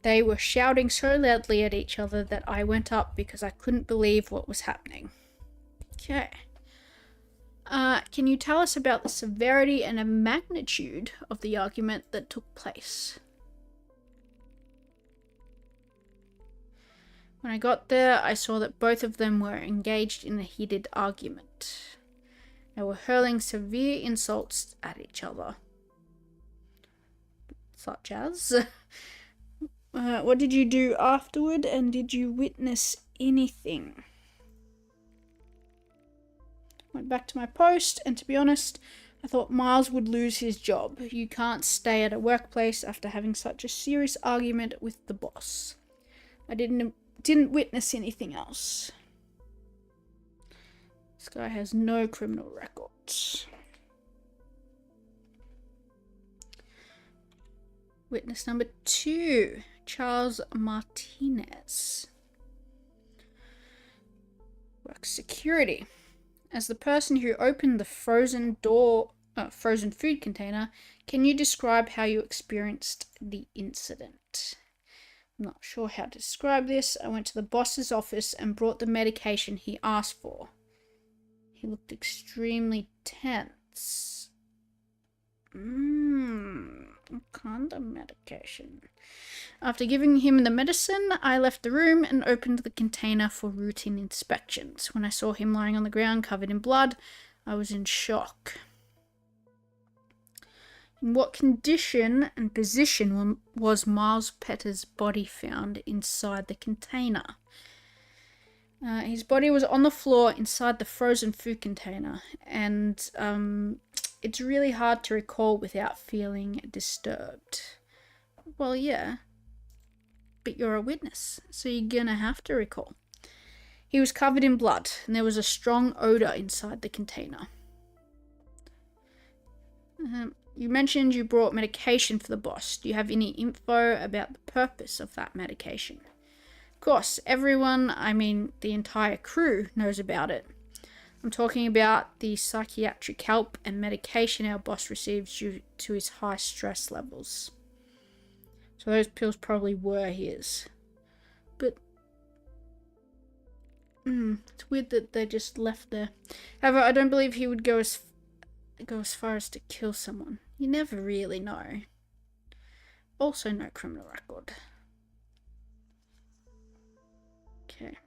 they were shouting so loudly at each other that I went up because I couldn't believe what was happening. Okay. Can you tell us about the severity and the magnitude of the argument that took place? When I got there, I saw that both of them were engaged in a heated argument. They were hurling severe insults at each other. Such as... what did you do afterward, and did you witness anything? Went back to my post, and to be honest, I thought Miles would lose his job. You can't stay at a workplace after having such a serious argument with the boss. I didn't witness anything else. This guy has no criminal records. Witness number 2, Charles Martinez. Works security. As the person who opened the frozen food container, can you describe how you experienced the incident? I'm not sure how to describe this. I went to the boss's office and brought the medication he asked for. He looked extremely tense. What kind of medication? After giving him the medicine, I left the room and opened the container for routine inspections. When I saw him lying on the ground covered in blood, I was in shock. In what condition and position was Miles Petter's body found inside the container? His body was on the floor inside the frozen food container, and it's really hard to recall without feeling disturbed. Well, yeah, but you're a witness, so you're gonna have to recall. He was covered in blood, and there was a strong odor inside the container. You mentioned you brought medication for the boss. Do you have any info about the purpose of that medication? Of course, everyone, I mean the entire crew, knows about it. I'm talking about the psychiatric help and medication our boss receives due to his high stress levels. So those pills probably were his. But it's weird that they just left there. However, I don't believe he would go as far as to kill someone. You never really know. Also no criminal record. Okay.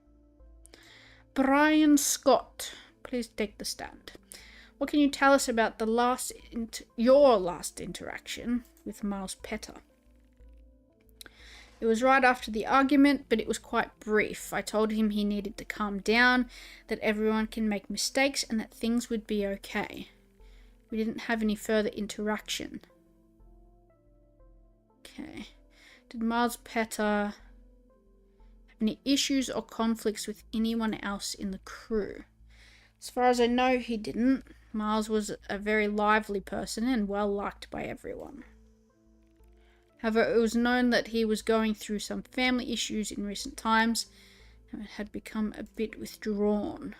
Brian Scott, please take the stand. What can you tell us about your last interaction with Miles Petter? It was right after the argument, but it was quite brief. I told him he needed to calm down, that everyone can make mistakes, and that things would be okay. We didn't have any further interaction. Okay. Did Miles Petter have any issues or conflicts with anyone else in the crew? As far as I know, he didn't. Miles was a very lively person and well liked by everyone. However, it was known that he was going through some family issues in recent times and had become a bit withdrawn.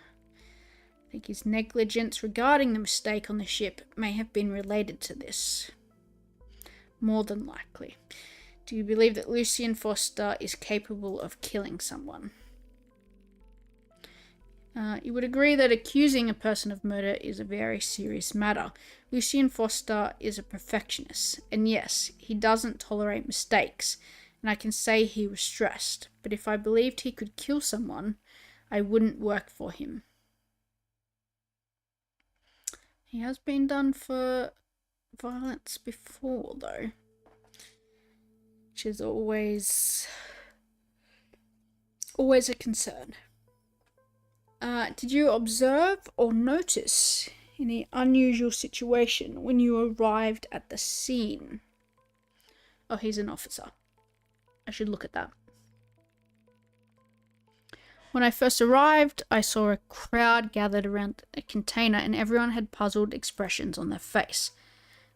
I think his negligence regarding the mistake on the ship may have been related to this. More than likely. Do you believe that Lucien Foster is capable of killing someone? You would agree that accusing a person of murder is a very serious matter. Lucien Foster is a perfectionist, and yes, he doesn't tolerate mistakes, and I can say he was stressed, but if I believed he could kill someone, I wouldn't work for him. He has been done for violence before, though, which is always a concern. Did you observe or notice Any unusual situation when you arrived at the scene? Oh, he's an officer. I should look at that. When I first arrived, I saw a crowd gathered around a container and everyone had puzzled expressions on their face.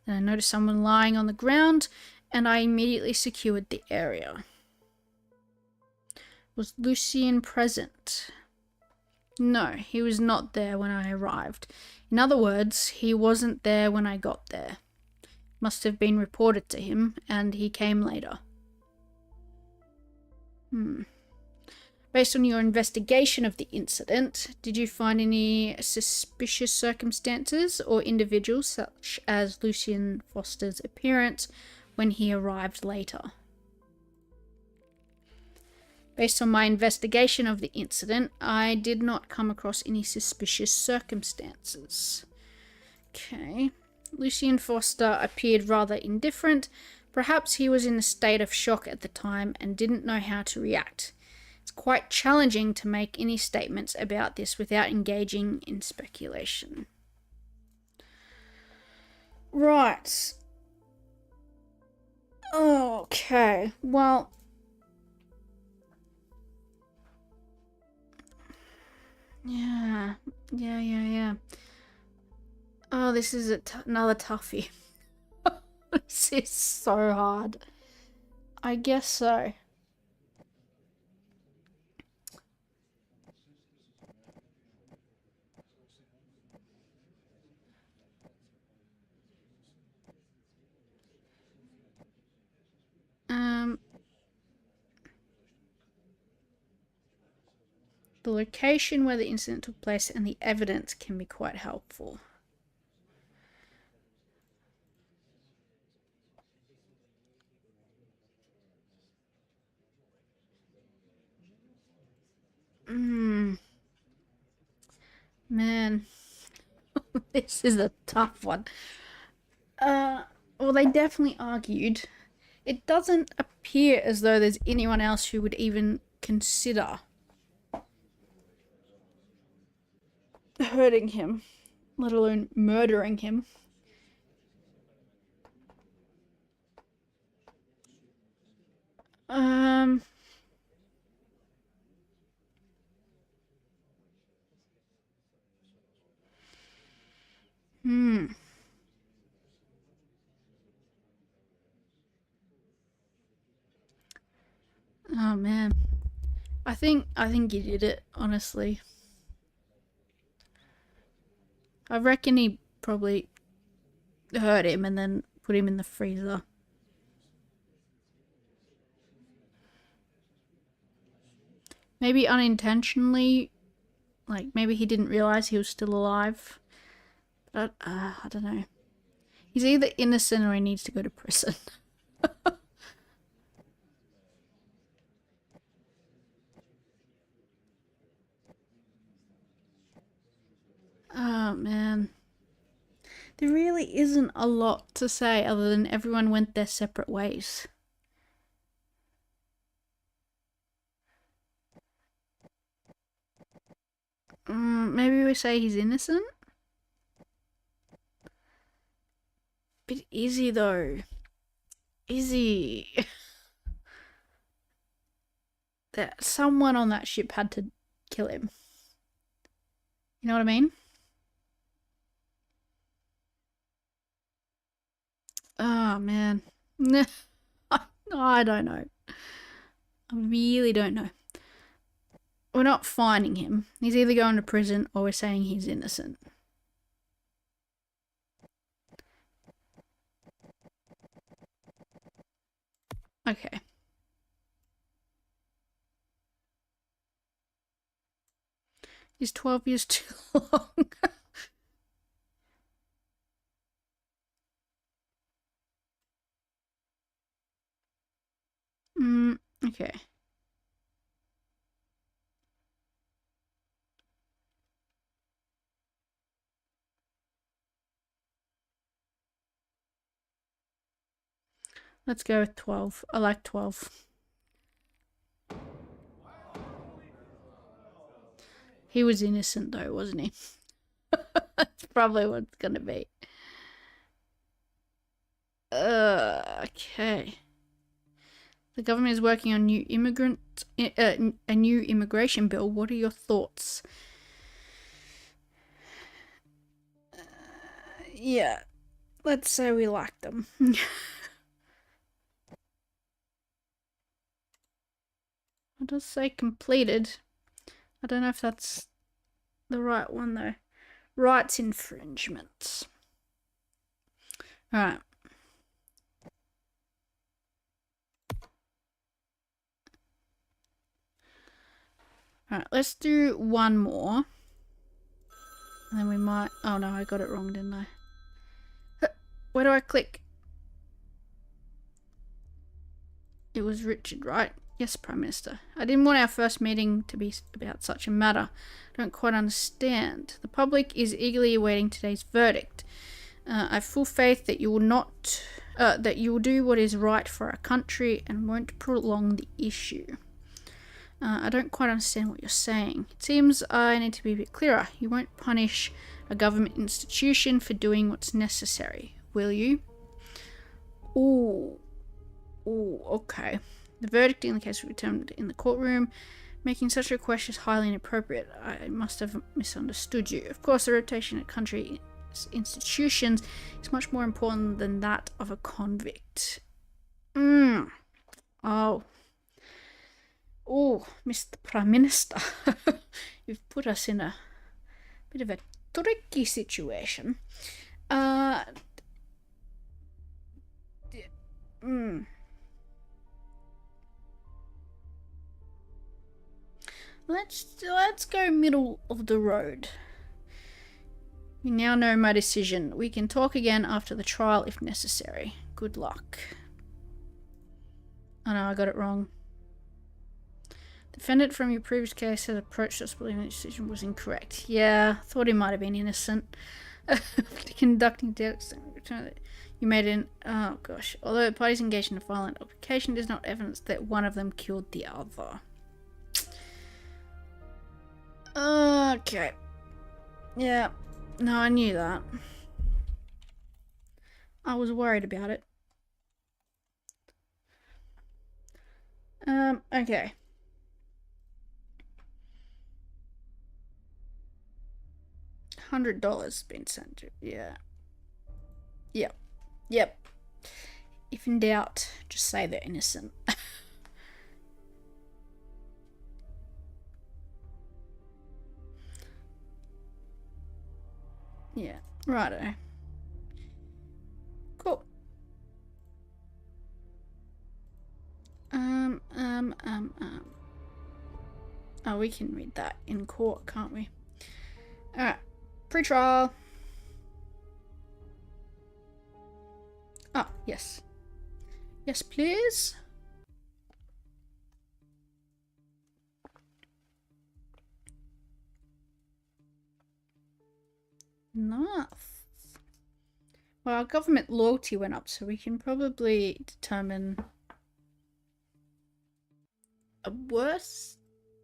Then I noticed someone lying on the ground and I immediately secured the area. Was Lucien present? No, he was not there when I arrived. In other words, he wasn't there when I got there. Must have been reported to him, and he came later. Based on your investigation of the incident, did you find any suspicious circumstances or individuals such as Lucien Foster's appearance when he arrived later? Based on my investigation of the incident, I did not come across any suspicious circumstances. Okay. Lucien Foster appeared rather indifferent. Perhaps he was in a state of shock at the time and didn't know how to react. It's quite challenging to make any statements about this without engaging in speculation. Right. Okay. Well, yeah. Oh, this is another toughie. This is so hard. I guess so. The location where the incident took place and the evidence can be quite helpful. Man, this is a tough one. Well, they definitely argued. It doesn't appear as though there's anyone else who would even consider hurting him, let alone murdering him. Oh man. I think he did it, honestly. I reckon he probably hurt him and then put him in the freezer. Maybe unintentionally, like maybe he didn't realize he was still alive. But I don't know. He's either innocent or he needs to go to prison. Oh man. There really isn't a lot to say other than everyone went their separate ways. Maybe we say he's innocent? But is he though? Is he? That someone on that ship had to kill him. You know what I mean? Oh man. I don't know. I really don't know. We're not finding him. He's either going to prison or we're saying he's innocent. Okay. Is 12 years too long? Okay. Let's go with 12. I like 12. He was innocent though, wasn't he? That's probably what it's gonna be. Okay. The government is working on a new immigration bill. What are your thoughts? Yeah, let's say we like them. It does say completed. I don't know if that's the right one though. Rights infringements. Alright. Alright, let's do one more. And then we might... Oh no, I got it wrong, didn't I? Where do I click? It was Richard, right? Yes, Prime Minister. I didn't want our first meeting to be about such a matter. I don't quite understand. The public is eagerly awaiting today's verdict. I have full faith that you will not... that you will do what is right for our country and won't prolong the issue. I don't quite understand what you're saying. It seems I need to be a bit clearer. You won't punish a government institution for doing what's necessary, will you? Ooh, okay. The verdict in the case will be determined in the courtroom. Making such a request is highly inappropriate. I must have misunderstood you. Of course, the reputation of country institutions is much more important than that of a convict. Oh, Mr. Prime Minister, you've put us in a bit of a tricky situation. Let's go middle of the road. You now know my decision. We can talk again after the trial if necessary. Good luck. Oh no, I got it wrong. Defendant from your previous case has approached us believing the decision was incorrect. Yeah, thought he might have been innocent. Conducting deaths, you made an... Oh gosh. Although the parties engaged in a violent altercation, is not evidence that one of them killed the other. Okay. Yeah. No, I knew that. I was worried about it. Okay. $100 been sent to... Yeah. Yep. If in doubt, just say they're innocent. Yeah, righto. Cool. Oh, we can read that in court, can't we? Alright. Pre-trial. Ah, yes. Yes, please. Nice. Well, our government loyalty went up, so we can probably determine a worse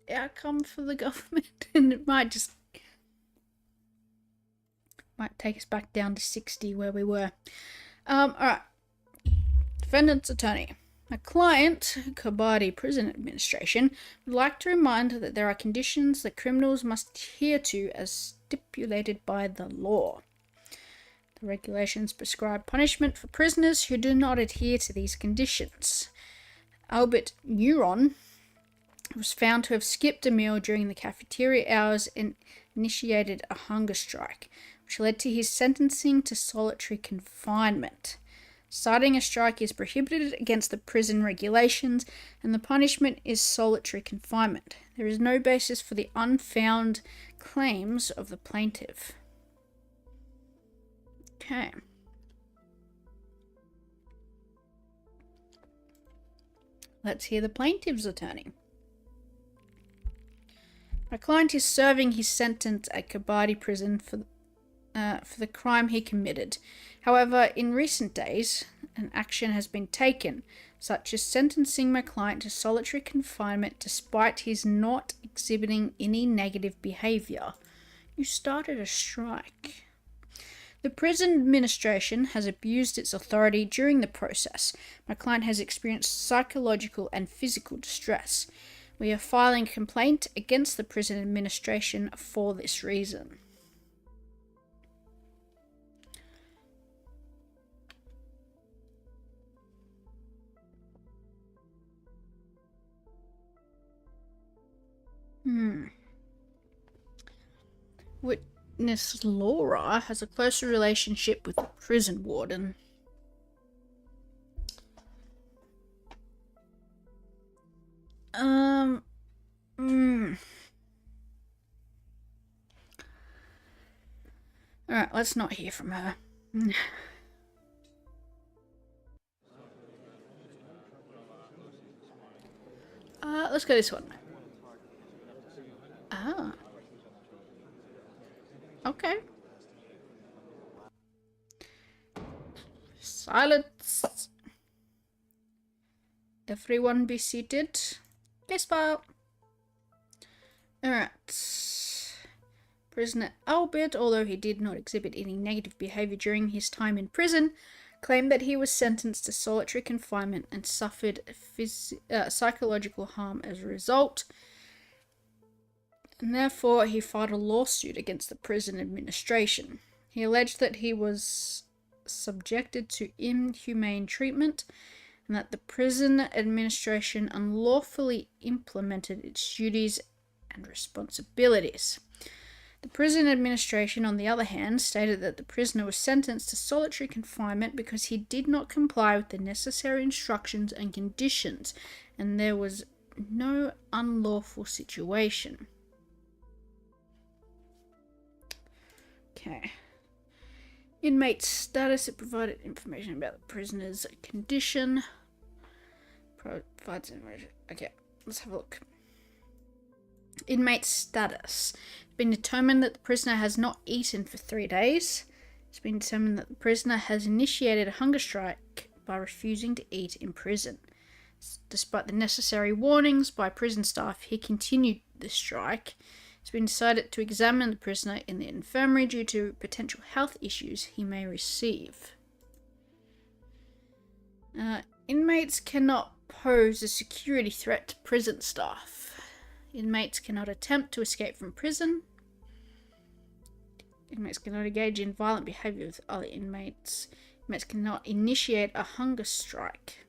outcome for the government, and it might take us back down to 60 where we were. Alright. Defendant's attorney. A client, Kabadi Prison Administration, would like to remind that there are conditions that criminals must adhere to as stipulated by the law. The regulations prescribe punishment for prisoners who do not adhere to these conditions. Albert Neuron was found to have skipped a meal during the cafeteria hours and initiated a hunger strike, which led to his sentencing to solitary confinement. Starting a strike is prohibited against the prison regulations, and the punishment is solitary confinement. There is no basis for the unfound claims of the plaintiff. Okay. Let's hear the plaintiff's attorney. My client is serving his sentence at Kabadi Prison for the crime he committed. However, in recent days, an action has been taken, such as sentencing my client to solitary confinement despite his not exhibiting any negative behaviour. You started a strike. The prison administration has abused its authority during the process. My client has experienced psychological and physical distress. We are filing a complaint against the prison administration for this reason. Witness Laura has a closer relationship with the prison warden. Alright, let's not hear from her. Let's go this one. Ah. Okay. Silence. Everyone be seated. Case file. Alright. Prisoner Albert, although he did not exhibit any negative behavior during his time in prison, claimed that he was sentenced to solitary confinement and suffered psychological harm as a result. And therefore, he filed a lawsuit against the prison administration. He alleged that he was subjected to inhumane treatment and that the prison administration unlawfully implemented its duties and responsibilities. The prison administration, on the other hand, stated that the prisoner was sentenced to solitary confinement because he did not comply with the necessary instructions and conditions, and there was no unlawful situation. Okay. Inmate status. It provided information about the prisoner's condition. Provides information. Okay, let's have a look. Inmate status. It's been determined that the prisoner has not eaten for 3 days. It's been determined that the prisoner has initiated a hunger strike by refusing to eat in prison. Despite the necessary warnings by prison staff, he continued the strike. It's been decided to examine the prisoner in the infirmary due to potential health issues he may receive. Inmates cannot pose a security threat to prison staff. Inmates cannot attempt to escape from prison. Inmates cannot engage in violent behavior with other inmates. Inmates cannot initiate a hunger strike.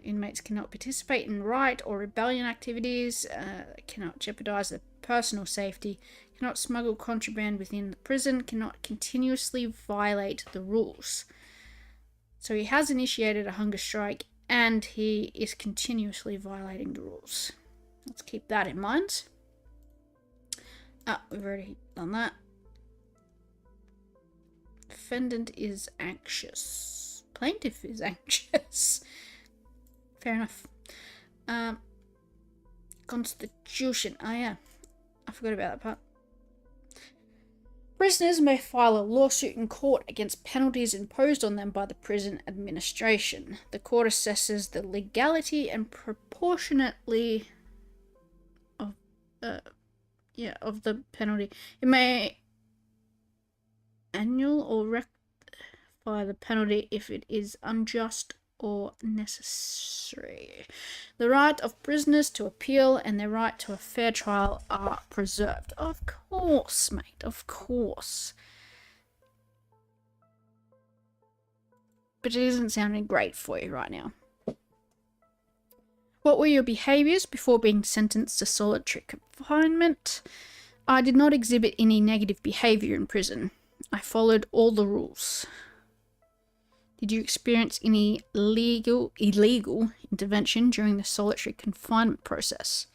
Inmates cannot participate in riot or rebellion activities, cannot jeopardize their personal safety, cannot smuggle contraband within the prison, cannot continuously violate the rules. So he has initiated a hunger strike and he is continuously violating the rules. Let's keep that in mind. We've already done that. Defendant is anxious. Plaintiff is anxious. Fair enough. Constitution. Oh yeah, I forgot about that part. Prisoners may file a lawsuit in court against penalties imposed on them by the prison administration. The court assesses the legality and proportionately of the penalty. It may annul or rectify the penalty if it is unjust or necessary. The right of prisoners to appeal and their right to a fair trial are preserved. Of course, mate, of course. But it isn't sounding great for you right now. What were your behaviours before being sentenced to solitary confinement? I did not exhibit any negative behaviour in prison. I followed all the rules. Did you experience any illegal intervention during the solitary confinement process?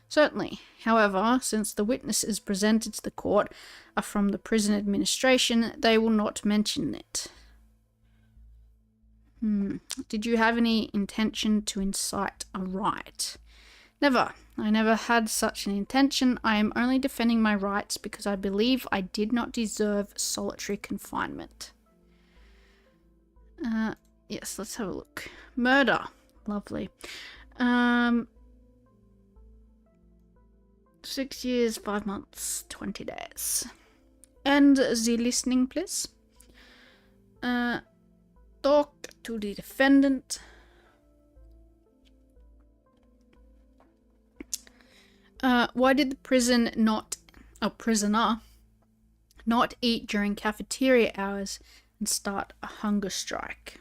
Certainly. However, since the witnesses presented to the court are from the prison administration, they will not mention it. Did you have any intention to incite a riot? Never. I never had such an intention. I am only defending my rights because I believe I did not deserve solitary confinement. Yes, let's have a look. Murder. Lovely. 6 years, 5 months, 20 days. And the listening, please. Talk to the defendant. Why did the prisoner not eat during cafeteria hours and start a hunger strike?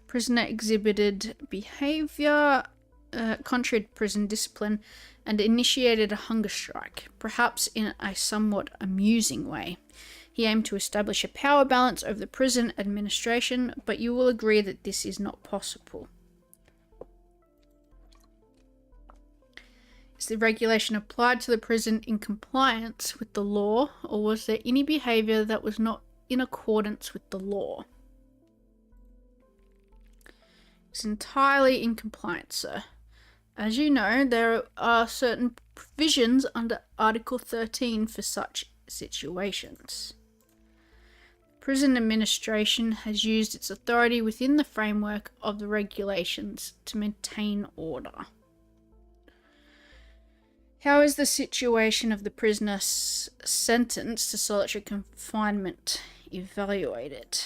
Prisoner exhibited behavior contrary to prison discipline and initiated a hunger strike, perhaps in a somewhat amusing way. He aimed to establish a power balance over the prison administration, but you will agree that this is not possible. Is the regulation applied to the prison in compliance with the law, or was there any behavior that was not in accordance with the law? It's entirely in compliance, sir. As you know, there are certain provisions under Article 13 for such situations. Prison administration has used its authority within the framework of the regulations to maintain order. How is the situation of the prisoner sentenced to solitary confinement evaluated?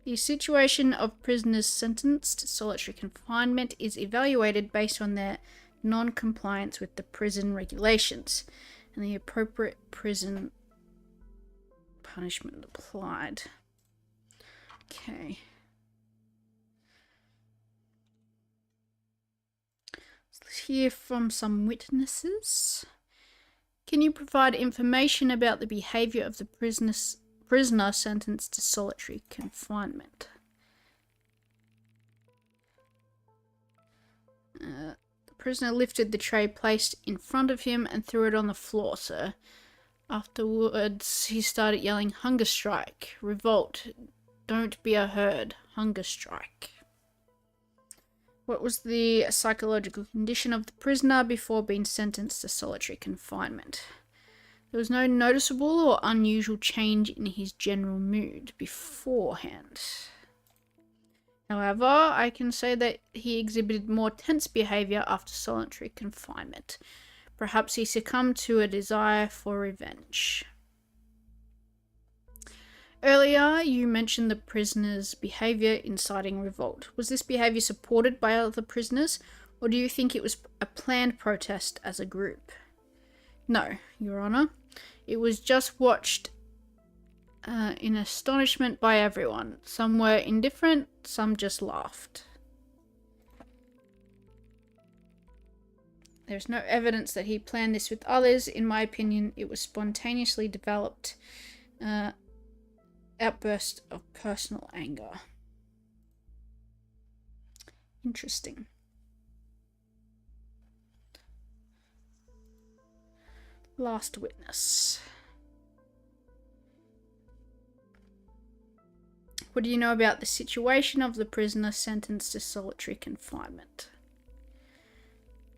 The situation of prisoners sentenced to solitary confinement is evaluated based on their non-compliance with the prison regulations and the appropriate prison punishment applied. Okay. Let's hear from some witnesses. Can you provide information about the behavior of the prisoner sentenced to solitary confinement? The prisoner lifted the tray placed in front of him and threw it on the floor, sir. Afterwards, he started yelling, "Hunger strike! Revolt! Don't be a herd! Hunger strike!" What was the psychological condition of the prisoner before being sentenced to solitary confinement? There was no noticeable or unusual change in his general mood beforehand. However, I can say that he exhibited more tense behavior after solitary confinement. Perhaps he succumbed to a desire for revenge. Earlier, you mentioned the prisoner's behavior inciting revolt. Was this behavior supported by other prisoners, or do you think it was a planned protest as a group? No, Your Honour. It was just watched in astonishment by everyone. Some were indifferent, some just laughed. There's no evidence that he planned this with others. In my opinion, it was spontaneously developed outburst of personal anger. Interesting. Last witness. What do you know about the situation of the prisoner sentenced to solitary confinement?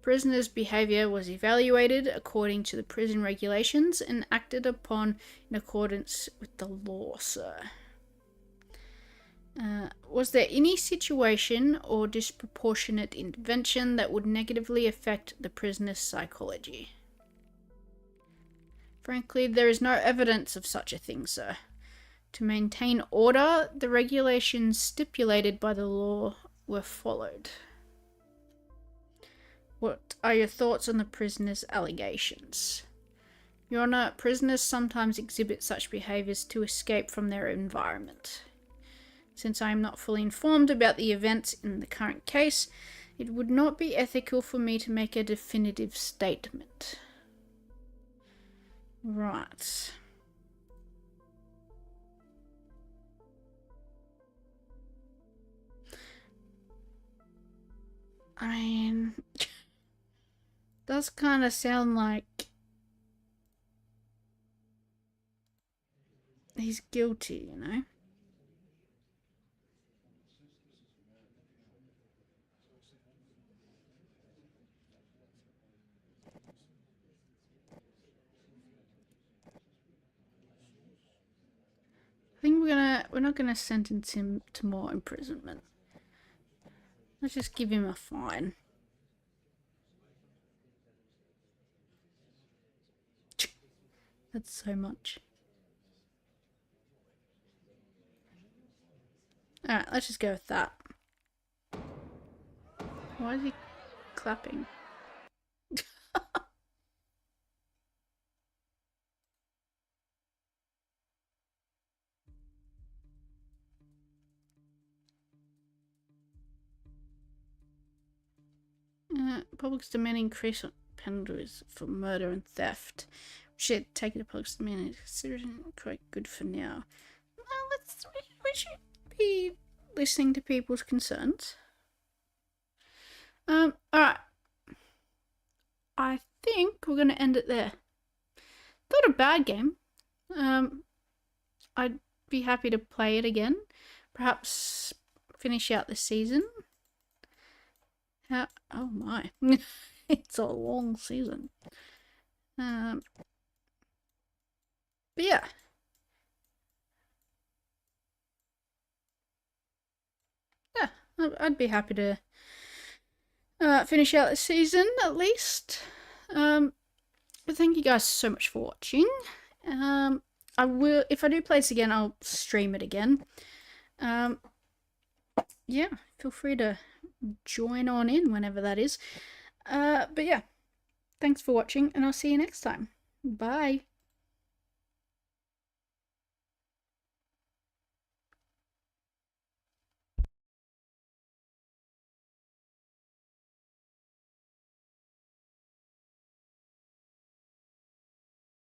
Prisoner's behavior was evaluated according to the prison regulations and acted upon in accordance with the law, sir. Was there any situation or disproportionate intervention that would negatively affect the prisoner's psychology? Frankly, there is no evidence of such a thing, sir. To maintain order, the regulations stipulated by the law were followed. What are your thoughts on the prisoner's allegations? Your Honour, prisoners sometimes exhibit such behaviours to escape from their environment. Since I am not fully informed about the events in the current case, it would not be ethical for me to make a definitive statement. Right. I mean, does kind of sound like he's guilty, you know? I think we're not gonna sentence him to more imprisonment. Let's just give him a fine. That's so much. Alright, let's just go with that. Why is he clapping? Public's demanding increase on penalties for murder and theft. Should take it to public's demand and consider it quite good for now. Well, we should be listening to people's concerns. Alright. I think we're gonna end it there. Not a bad game. I'd be happy to play it again. Perhaps finish out the season. Oh my. It's a long season. But yeah. Yeah, I'd be happy to finish out the season at least. But thank you guys so much for watching. I will, if I do play this again, I'll stream it again. Yeah, feel free to join on in whenever that is. But yeah, thanks for watching, and I'll see you next time. Bye.